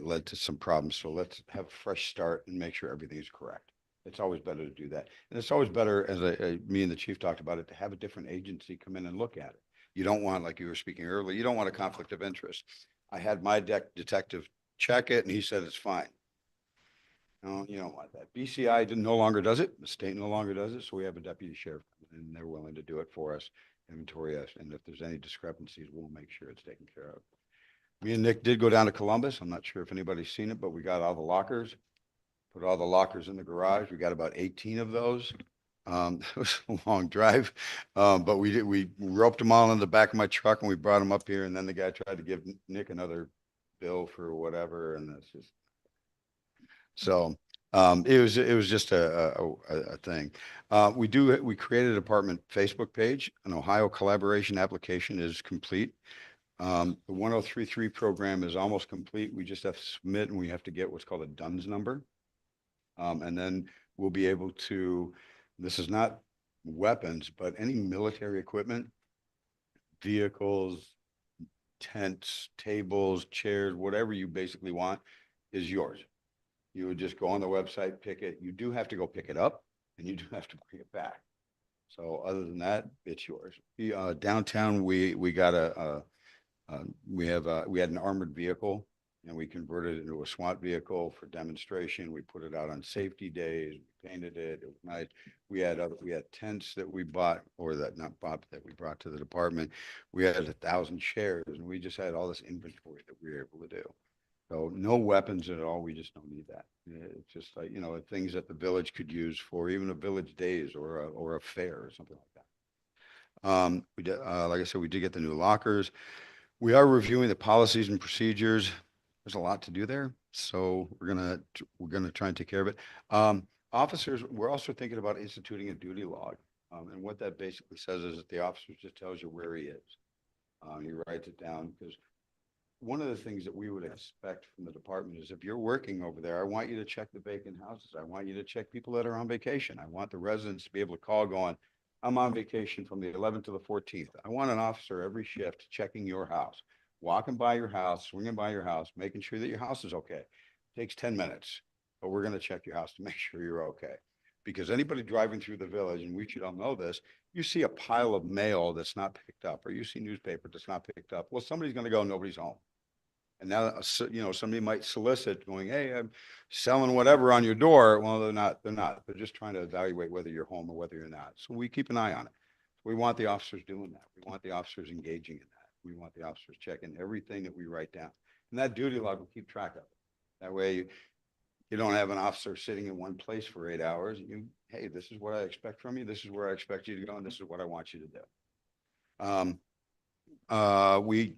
led to some problems. So let's have a fresh start and make sure everything is correct. It's always better to do that. And it's always better, as me and the chief talked about it, to have a different agency come in and look at it. You don't want, like you were speaking earlier, you don't want a conflict of interest. I had my detective check it and he said it's fine. No, you don't want that. BCI no longer does it. The state no longer does it. So we have a deputy sheriff and they're willing to do it for us, inventory us. And if there's any discrepancies, we'll make sure it's taken care of. Me and Nick did go down to Columbus. I'm not sure if anybody's seen it, but we got all the lockers. Put all the lockers in the garage. We got about 18 of those. It was a long drive, but we roped them all in the back of my truck and we brought them up here. And then the guy tried to give Nick another bill for whatever. And that's just, so it was just a thing. We created a department Facebook page. An Ohio collaboration application is complete. The 1033 program is almost complete. We just have to submit and we have to get what's called a DUNS number. And then we'll be able to, this is not weapons, but any military equipment, vehicles, tents, tables, chairs, whatever you basically want is yours. You would just go on the website, pick it. You do have to go pick it up and you do have to bring it back. So other than that, it's yours. Downtown, we got we had an armored vehicle. And we converted it into a SWAT vehicle for demonstration. We put it out on safety days, we painted it. It was nice. We had tents that we bought, or that not bought, that we brought to the department. We had 1,000 chairs, and we just had all this inventory that we were able to do. So no weapons at all. We just don't need that. It's just like, things that the village could use for even a village days or a fair or something like that. We did, like I said, we did get the new lockers. We are reviewing the policies and procedures. There's a lot to do there, so we're gonna try and take care of it. Officers, we're also thinking about instituting a duty log, and what that basically says is that the officer just tells you where he is. He writes it down, because one of the things that we would expect from the department is if you're working over there, I want you to check the vacant houses. I want you to check people that are on vacation. I want the residents to be able to call going, I'm on vacation from the 11th to the 14th. I want an officer every shift checking your house. Walking by your house, swinging by your house, making sure that your house is okay. Takes 10 minutes, but we're gonna check your house to make sure you're okay. Because anybody driving through the village, and we should all know this, you see a pile of mail that's not picked up, or you see newspaper that's not picked up, well, somebody's gonna go, nobody's home. And now, you know, somebody might solicit going, hey, I'm selling whatever on your door. Well, they're not. They're just trying to evaluate whether you're home or whether you're not. So we keep an eye on it. We want the officers doing that. We want the officers engaging in that. We want the officers checking everything that we write down. And that duty log will keep track of it. That way you don't have an officer sitting in one place for 8 hours. Hey, this is what I expect from you. This is where I expect you to go. And this is what I want you to do.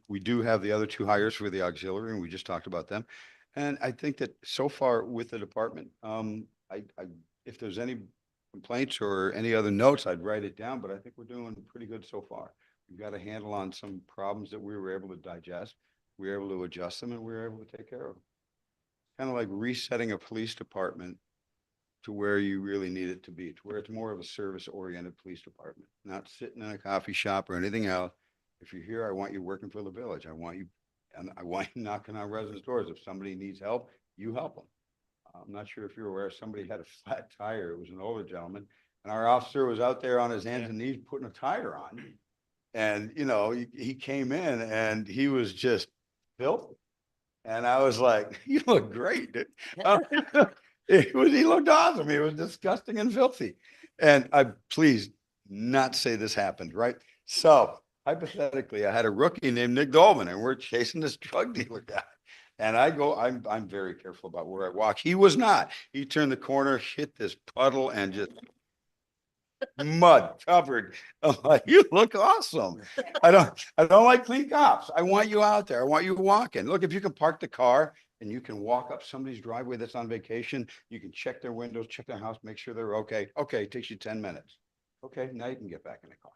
We do have the other 2 hires for the auxiliary, and we just talked about them. And I think that so far with the department, if there's any complaints or any other notes, I'd write it down, but I think we're doing pretty good so far. We've got a handle on some problems that we were able to digest. We were able to adjust them, and we were able to take care of them. Kind of like resetting a police department to where you really need it to be, to where it's more of a service-oriented police department, not sitting in a coffee shop or anything else. If you're here, I want you working for the village. I want you knocking on residents' doors. If somebody needs help, you help them. I'm not sure if you're aware, somebody had a flat tire. It was an older gentleman, and our officer was out there on his hands and knees putting a tire on. And, you know, he came in and he was just filthy. And I was like, you look great, dude. He looked awesome. He was disgusting and filthy. And please not say this happened, right? So hypothetically, I had a rookie named Nick Dolman, and we're chasing this drug dealer guy. And I'm very careful about where I walk. He was not. He turned the corner, hit this puddle, and just mud covered. I'm like, you look awesome. I don't like clean cops. I want you out there. I want you walking. Look, if you can park the car and you can walk up somebody's driveway that's on vacation, you can check their windows, check their house, make sure they're okay. Okay, it takes you 10 minutes. Okay, now you can get back in the car.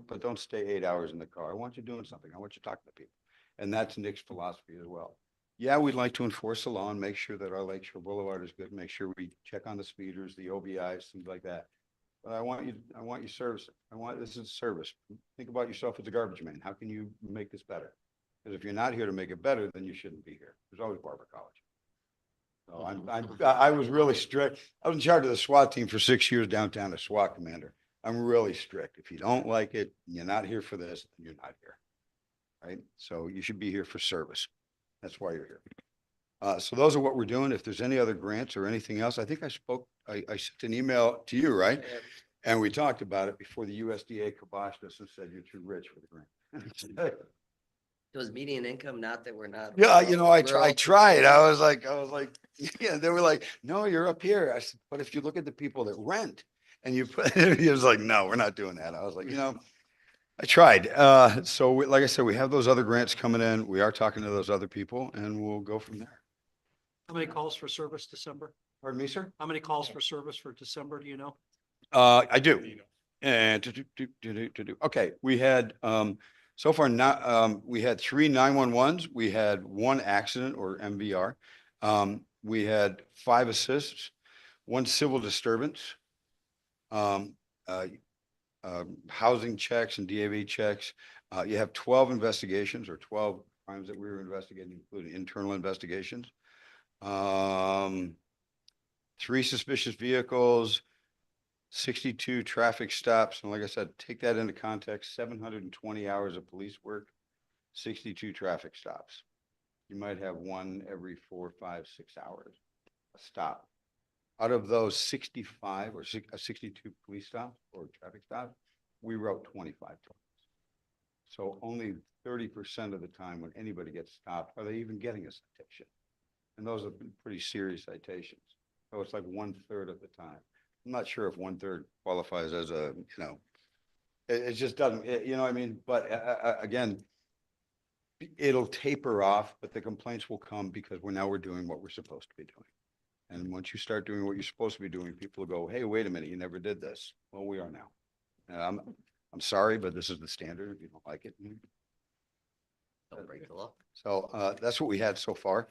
But don't stay 8 hours in the car. I want you doing something. I want you talking to people. And that's Nick's philosophy as well. Yeah, we'd like to enforce the law and make sure that our Lakeshore Boulevard is good. Make sure we check on the speeders, the OBIs, things like that. But I want you servicing. This is service. Think about yourself as a garbage man. How can you make this better? Because if you're not here to make it better, then you shouldn't be here. There's always Barber College. So I was really strict. I was in charge of the SWAT team for 6 years downtown as SWAT commander. I'm really strict. If you don't like it, you're not here for this, then you're not here. Right? So you should be here for service. That's why you're here. So those are what we're doing. If there's any other grants or anything else, I think I sent an email to you, right? And we talked about it before the USDA kiboshed us and said, you're too rich for the grant. Was median income not that we're not? Yeah, you know, I rural? tried. I was like, yeah, they were like, no, you're up here. I said, but if you look at the people that rent and you put, he was like, no, we're not doing that. I was like, you know, I tried. So like I said, we have those other grants coming in. We are talking to those other people and we'll go from there. How many calls for service December? Pardon me, sir? How many calls for service for December, do you know? I do. And okay, we had, so far not, we had 3 911s. We had 1 accident or MVR. We had 5 assists, 1 civil disturbance, housing checks and DAV checks. You have 12 investigations or 12 crimes that we were investigating, including internal investigations. 3 suspicious vehicles, 62 traffic stops. And like I said, take that into context, 720 hours of police work, 62 traffic stops. You might have 1 every 4, 5, 6 hours, a stop. Out of those 65 or 62 police stops or traffic stops, we wrote 25 tickets. So only 30% of the time when anybody gets stopped, are they even getting a citation? And those are pretty serious citations. So it's like 1/3 of the time. I'm not sure if 1/3 qualifies as a, you know, it just doesn't, you know what I mean? But again, it'll taper off, but the complaints will come because we're doing what we're supposed to be doing. And once you start doing what you're supposed to be doing, people will go, hey, wait a minute, you never did this. Well, we are now. I'm sorry, but this is the standard. If you don't like it. Don't break the law. So that's what we had so far.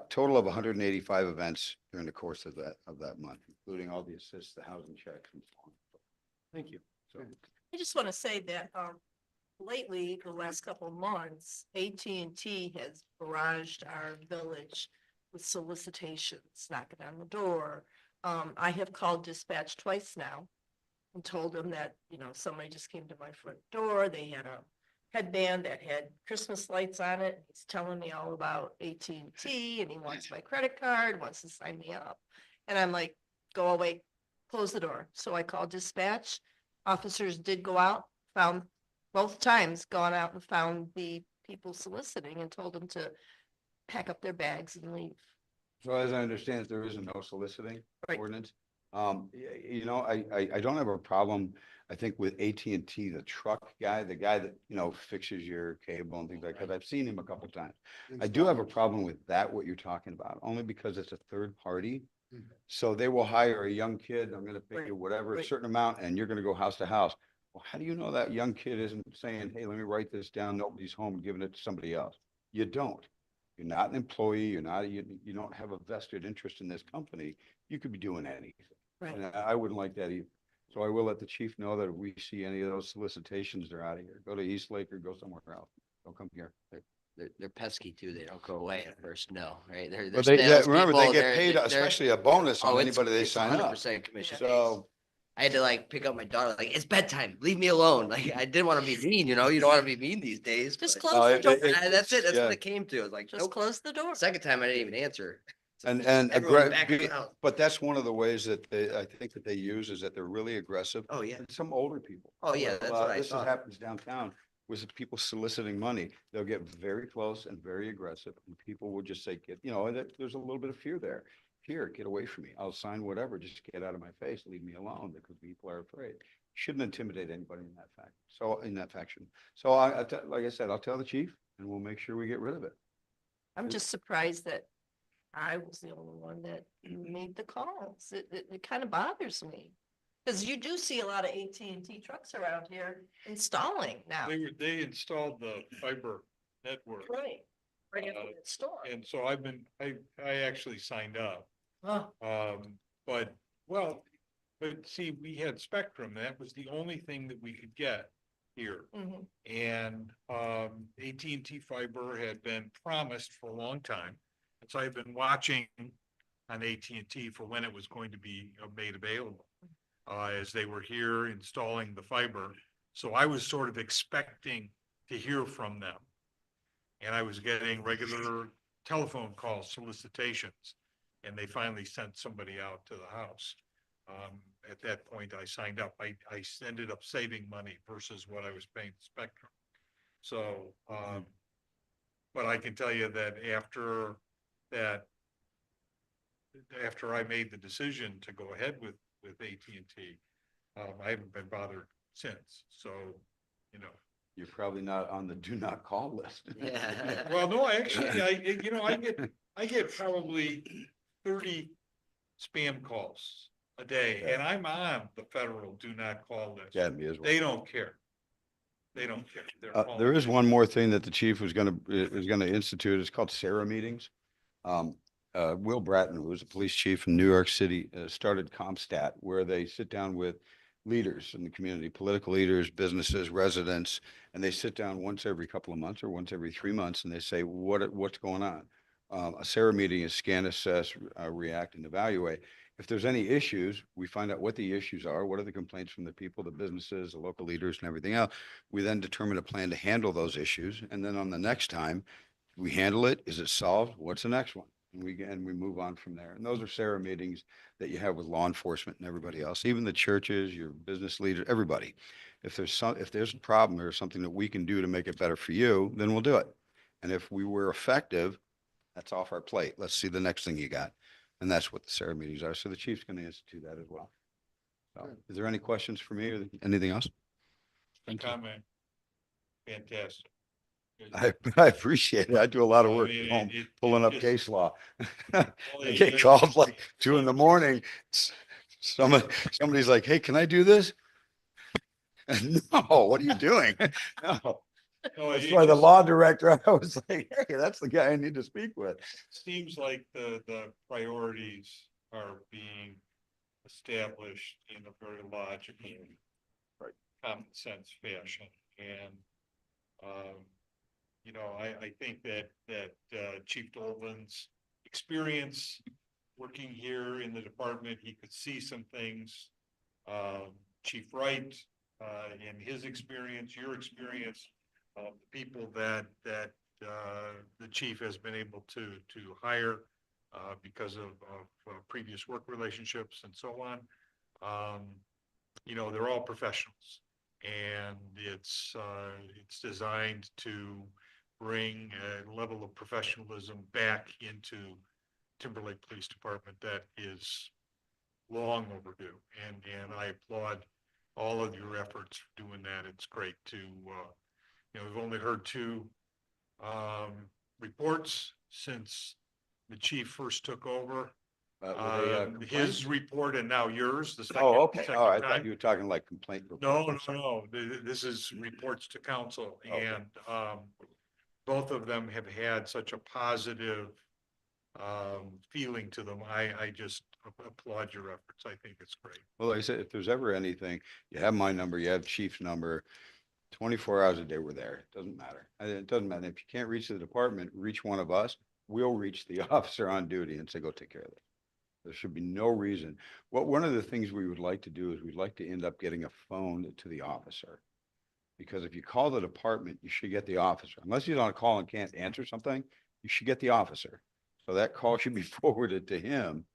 Total of 185 events during the course of that month, including all the assists, the housing checks and so on. Thank you. So I just want to say that lately, the last couple of months, AT&T has barraged our village with solicitations, knocking on the door. I have called dispatch twice now and told them that, you know, somebody just came to my front door. They had a headband that had Christmas lights on it. He's telling me all about AT&T and he wants my credit card, wants to sign me up. And I'm like, go away, close the door. So I called dispatch. Officers did go out, found both times gone out and found the people soliciting and told them to pack up their bags and leave. So as I understand, there is a no soliciting Right. ordinance. You know, I don't have a problem, I think with AT&T, the truck guy, the guy that, you know, fixes your cable and things like that. I've seen him a couple times. I do have a problem with that, what you're talking about, only because it's a third party. Mhm. So they will hire a young kid, I'm gonna pay you Right, whatever, a right. certain amount, and you're gonna go house to house. Well, how do you know that young kid isn't saying, hey, let me write this down, nobody's home, and giving it to somebody else? You don't. You're not an employee, you don't have a vested interest in this company. You could be doing anything. Right. And I wouldn't like that either. So I will let the chief know that if we see any of those solicitations, they're out of here. Go to Eastlake or go somewhere else. Don't come here. They're pesky too. They don't go away at first. No, right? They're But they, yeah, remember, they salespeople, get they're- paid, they're- especially a bonus on Oh, anybody they it's sign up. 100% commission. So, I had to like pick up my daughter, like, it's bedtime, leave me alone. Like, I didn't want to be mean, you know, you don't want to be mean these days. Just but- close the door. That's it. That's yeah. what it came to. I was like, Just nope. close the door. Second time I didn't even answer. and Everyone back in the aggra- house. but that's one of the ways that I think that they use is that they're really aggressive. Oh, yeah. And some older people. Oh, yeah, Like, that's what I this thought. happens downtown with people soliciting money. They'll get very close and very aggressive and people will just say, get, you know, there's a little bit of fear there. Here, get away from me. I'll sign whatever. Just get out of my face. Leave me alone because people are afraid. Shouldn't intimidate anybody in that fact. So in that faction. So like I said, I'll tell the chief and we'll make sure we get rid of it. I'm just surprised that I was the only one that made the calls. It kind of bothers me. Because you do see a lot of AT&T trucks around here installing now. They installed the fiber network. Right. Right after that storm. And so I actually signed up. Oh, But see, we had Spectrum. That was the only thing that we could get here. mhm. And AT&T fiber had been promised for a long time. And so I've been watching on AT&T for when it was going to be made available. As they were here installing the fiber. So I was sort of expecting to hear from them. And I was getting regular telephone call solicitations. And they finally sent somebody out to the house. At that point, I signed up. I ended up saving money versus what I was paying Spectrum. So, but I can tell you that after I made the decision to go ahead with AT&T, I haven't been bothered since. So, you know. You're probably not on the do not call list. Yeah. Well, no, actually, I get probably 30 spam calls a day, and I'm on the federal do not call list. Yeah, me as well. They don't care. They don't care. They're There calling is me. one more thing that the chief was gonna institute. It's called Sarah meetings. Will Bratton, who was a police chief in New York City, started CompStat, where they sit down with leaders in the community, political leaders, businesses, residents, and they sit down once every couple of months or once every 3 months, and they say, what's going on? A Sarah meeting is scan, assess, react, and evaluate. If there's any issues, we find out what the issues are, what are the complaints from the people, the businesses, the local leaders, and everything else. We then determine a plan to handle those issues, and then on the next time, we handle it. Is it solved? What's the next one? And we move on from there. And those are Sarah meetings that you have with law enforcement and everybody else, even the churches, your business leaders, everybody. If there's a problem or something that we can do to make it better for you, then we'll do it. And if we were effective, that's off our plate. Let's see the next thing you got. And that's what the Sarah meetings are. So the chief's going to institute that as well. So is there any questions for me or anything else? Thank you. Comment. Fantastic. I appreciate it. I do a lot of I work mean, at home, it pulling up just- case law. Well, I it- get it- called like 2 a.m. Somebody's like, hey, can I do this? No, what are you doing? No. No, That's it why the just law director, I was like, hey, that's the guy I need to speak with. seems like the priorities are being established in a very logical, Right. common sense fashion. And, you know, I think that Chief Dolan's experience working here in the department, he could see some things. Chief Wright, in his experience, your experience, the people that the chief has been able to hire because of previous work relationships and so on. You know, they're all professionals, and it's designed to bring a level of professionalism back into Timberlake Police Department that is long overdue, and I applaud all of your efforts for doing that. It's great to, you know, we've only heard two reports since the chief first took over. His report and now yours, the second. Oh, okay. second Oh, I time. thought you were talking like complaint. No, reports. no. This is reports to council, Okay. and both of them have had such a positive feeling to them. I just applaud your efforts. I think it's great. Well, like I said, if there's ever anything, you have my number, you have chief's number, 24 hours a day, we're there. It doesn't matter. It doesn't matter. If you can't reach the department, reach one of us. We'll reach the officer on duty and say, go take care of it. There should be no reason. One of the things we would like to do is we'd like to end up getting a phone to the officer. Because if you call the department, you should get the officer. Unless he's on a call and can't answer something, you should get the officer. So that call should be forwarded to him.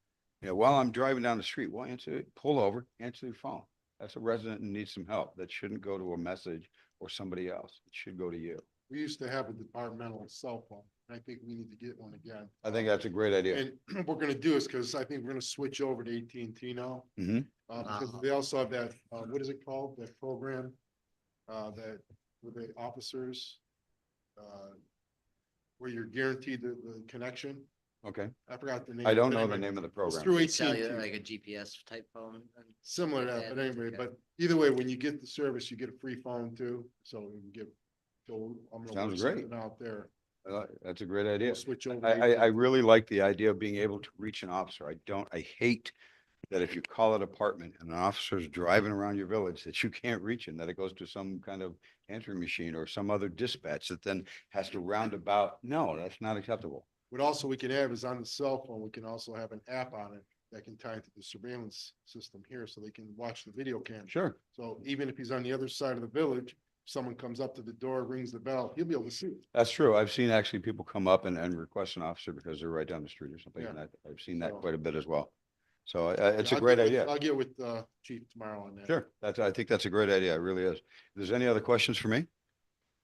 You know, while I'm driving down the street, well, answer it, pull over, answer the phone. That's a resident who needs some help. That shouldn't go to a message or somebody else. It should go to you. We used to have a departmental cell phone. I think we need to get one again. I think that's a great idea. And what we're gonna do is, because I think we're gonna switch over to AT&T now. Mhm. Because they also have that, what is it called, that program? That with the officers, where you're guaranteed the connection. Okay. I forgot the name. I don't but know the anyway, name of the It's program. through Cellular, AT&T, like a GPS type phone. similar to that, but anyway, Okay. but either way, when you get the service, you get a free phone too, so we can get. So I'm gonna Sounds work great. something out there. That's a great idea. We'll switch over. to I AT&T. really like the idea of being able to reach an officer. I hate that if you call a department and an officer's driving around your village, that you can't reach him, that it goes to some kind of answering machine or some other dispatch that then has to round about. No, that's not acceptable. What also we can have is on the cell phone, we can also have an app on it that can tie into the surveillance system here, so they can watch the video cam. Sure. So even if he's on the other side of the village, someone comes up to the door, rings the bell, he'll be able to see it. That's true. I've seen actually people come up and request an officer because they're right down the street or something. Yeah. And I've seen that So- quite a bit as well. So it's a I'll great get with- idea. I'll get with Chief tomorrow on that. Sure. I think that's a great idea. It really is. If there's any other questions for me?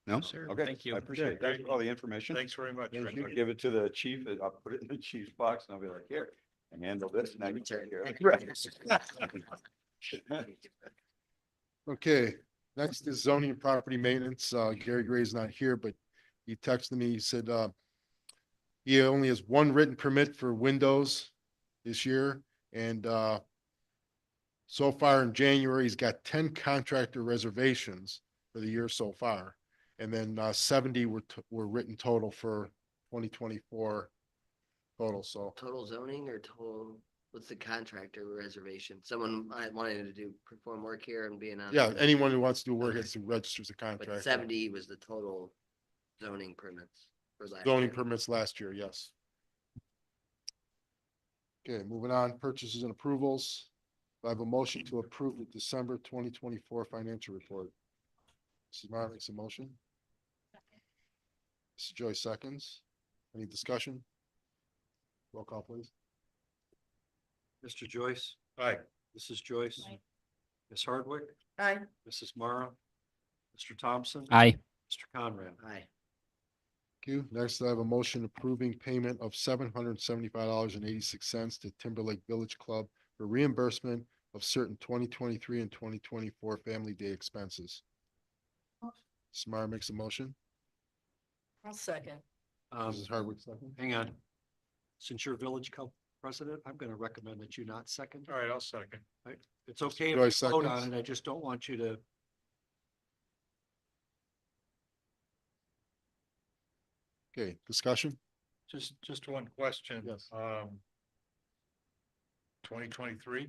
No? Sir, Okay. thank you. I appreciate it. Thanks for all the information. Thanks very much. I'll Rick. give it to the chief, and I'll put it in the chief's box and I'll be like, here, I handle this, now you take care of it. Okay, next is zoning and property maintenance. Gary Gray's not here, but he texted me, he said, he only has one written permit for windows this year, and, so far in January, he's got 10 contractor reservations for the year so far. And then, 70 were written total for 2024 total, so. Total zoning or total, what's the contractor reservation? Someone wanting to perform work here and being on. Yeah, anyone who wants to do work has to register as a But contractor. 70 was the total zoning permits for last Zoning year. permits last year, yes. Okay, moving on, purchases and approvals. I have a motion to approve the December 2024 financial report. Mrs. Mara makes a motion. Mrs. Joy seconds. Any discussion? Roll call, please. Mr. Joyce, Hi. Mrs. Joyce, Aye. Ms. Hardwick, Aye. Mrs. Mara, Mr. Thompson. Aye. Mr. Conrad. Aye. Thank you. Next, I have a motion approving payment of $775.86 to Timberlake Village Club for reimbursement of certain 2023 and 2024 Family Day expenses. Mrs. Mara makes a motion. I'll second. Mrs. Hardwick second. Hang on. Since you're Village Club president, I'm going to recommend that you not second. All right, I'll second. It's okay if Joyce you vote on seconds. it. I just don't want you to. Okay, discussion? Just one question. Yes. 2023?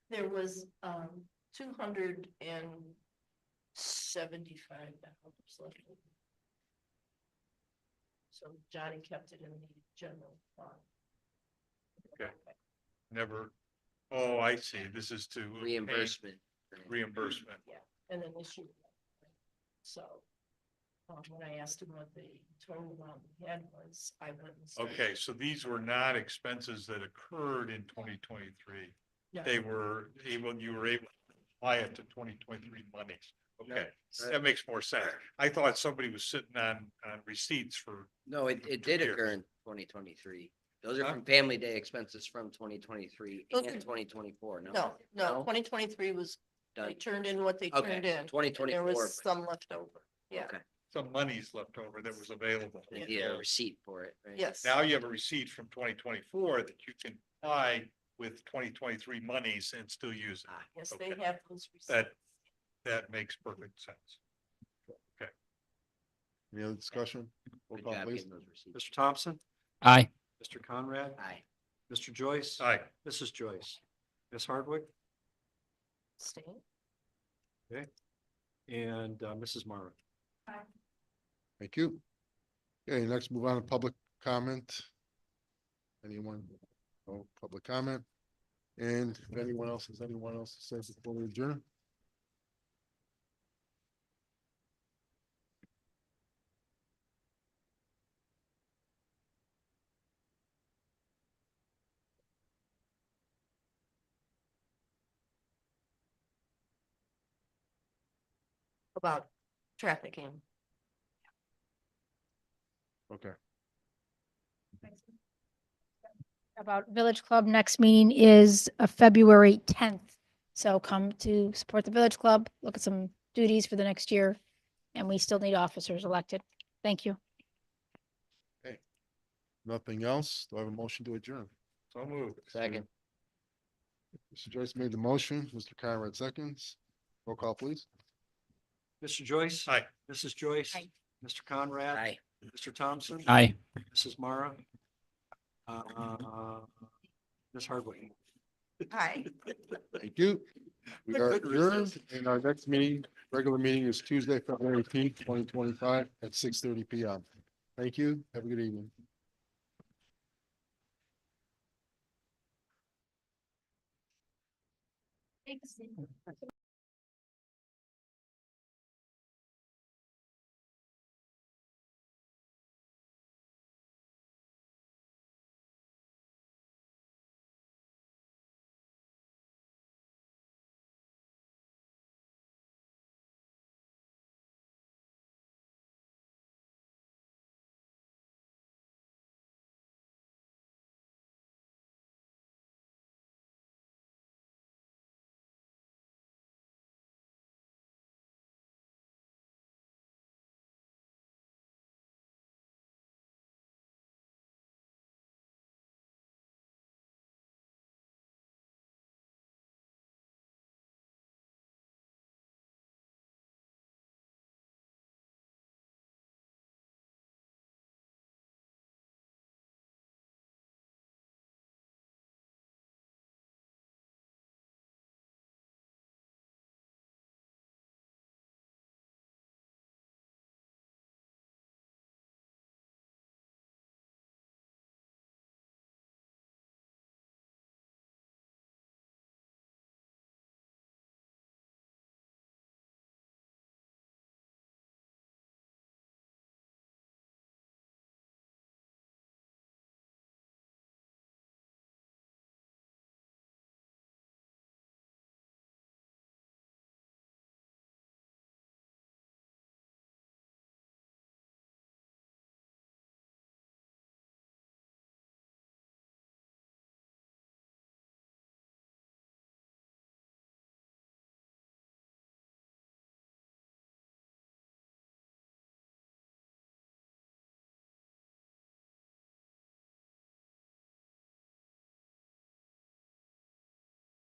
There was, $275 left. So Johnny kept it in the general fund. Okay. Never, oh, I see. This is to. obtain Reimbursement. Reimbursement. Yeah, and then this year. So. When I asked him what the total amount he had was, I went and. started- Okay, so these were not expenses that occurred in 2023. No. They were able, you were able to apply it to 2023 monies. Okay, that makes more sense. I thought somebody was sitting on receipts for, No, it did years. occur in 2023. Those are Huh? from Family Day expenses from 2023 Those and are- 2024, no? No, No? no, 2023 was, they Done. turned in what they Okay, turned in. 2024. There was some left over. Yeah, Okay, some monies left over that was available. and you had a receipt for it, right? yes. Now you have a receipt from 2024 that you can apply with 2023 monies and still use it. Ah, Yes, they okay. have those. receipts. That makes perfect sense. Any other discussion? Roll Good call, job please. getting those receipts. Mr. Thompson, Aye. Mr. Conrad, Aye. Mr. Joyce. Aye. Mrs. Joyce, Ms. Hardwick, Stay. and Mrs. Mara. Thank you. Okay, next move on to public comment. Anyone? No public comment. And if anyone else has anyone else to say before we adjourn? About trafficking. Okay, About Village Club, next meeting is February 10th. So come to support the Village Club, look at some duties for the next year, and we still need officers elected. Thank you. nothing else. Do I have a motion to adjourn? So moved. Second. Mr. Joyce made the motion, Mr. Conrad seconds. Roll call, please. Mr. Joyce. Aye. Mrs. Joyce. Aye. Mr. Conrad. Aye. Mr. Thompson. Aye. Mrs. Mara. Ms. Hardwick. Hi. Thank you. We are adjourned and our next meeting, regular meeting is Tuesday, February 18th, 2025 at 6:30 PM. Thank you. Have a good evening.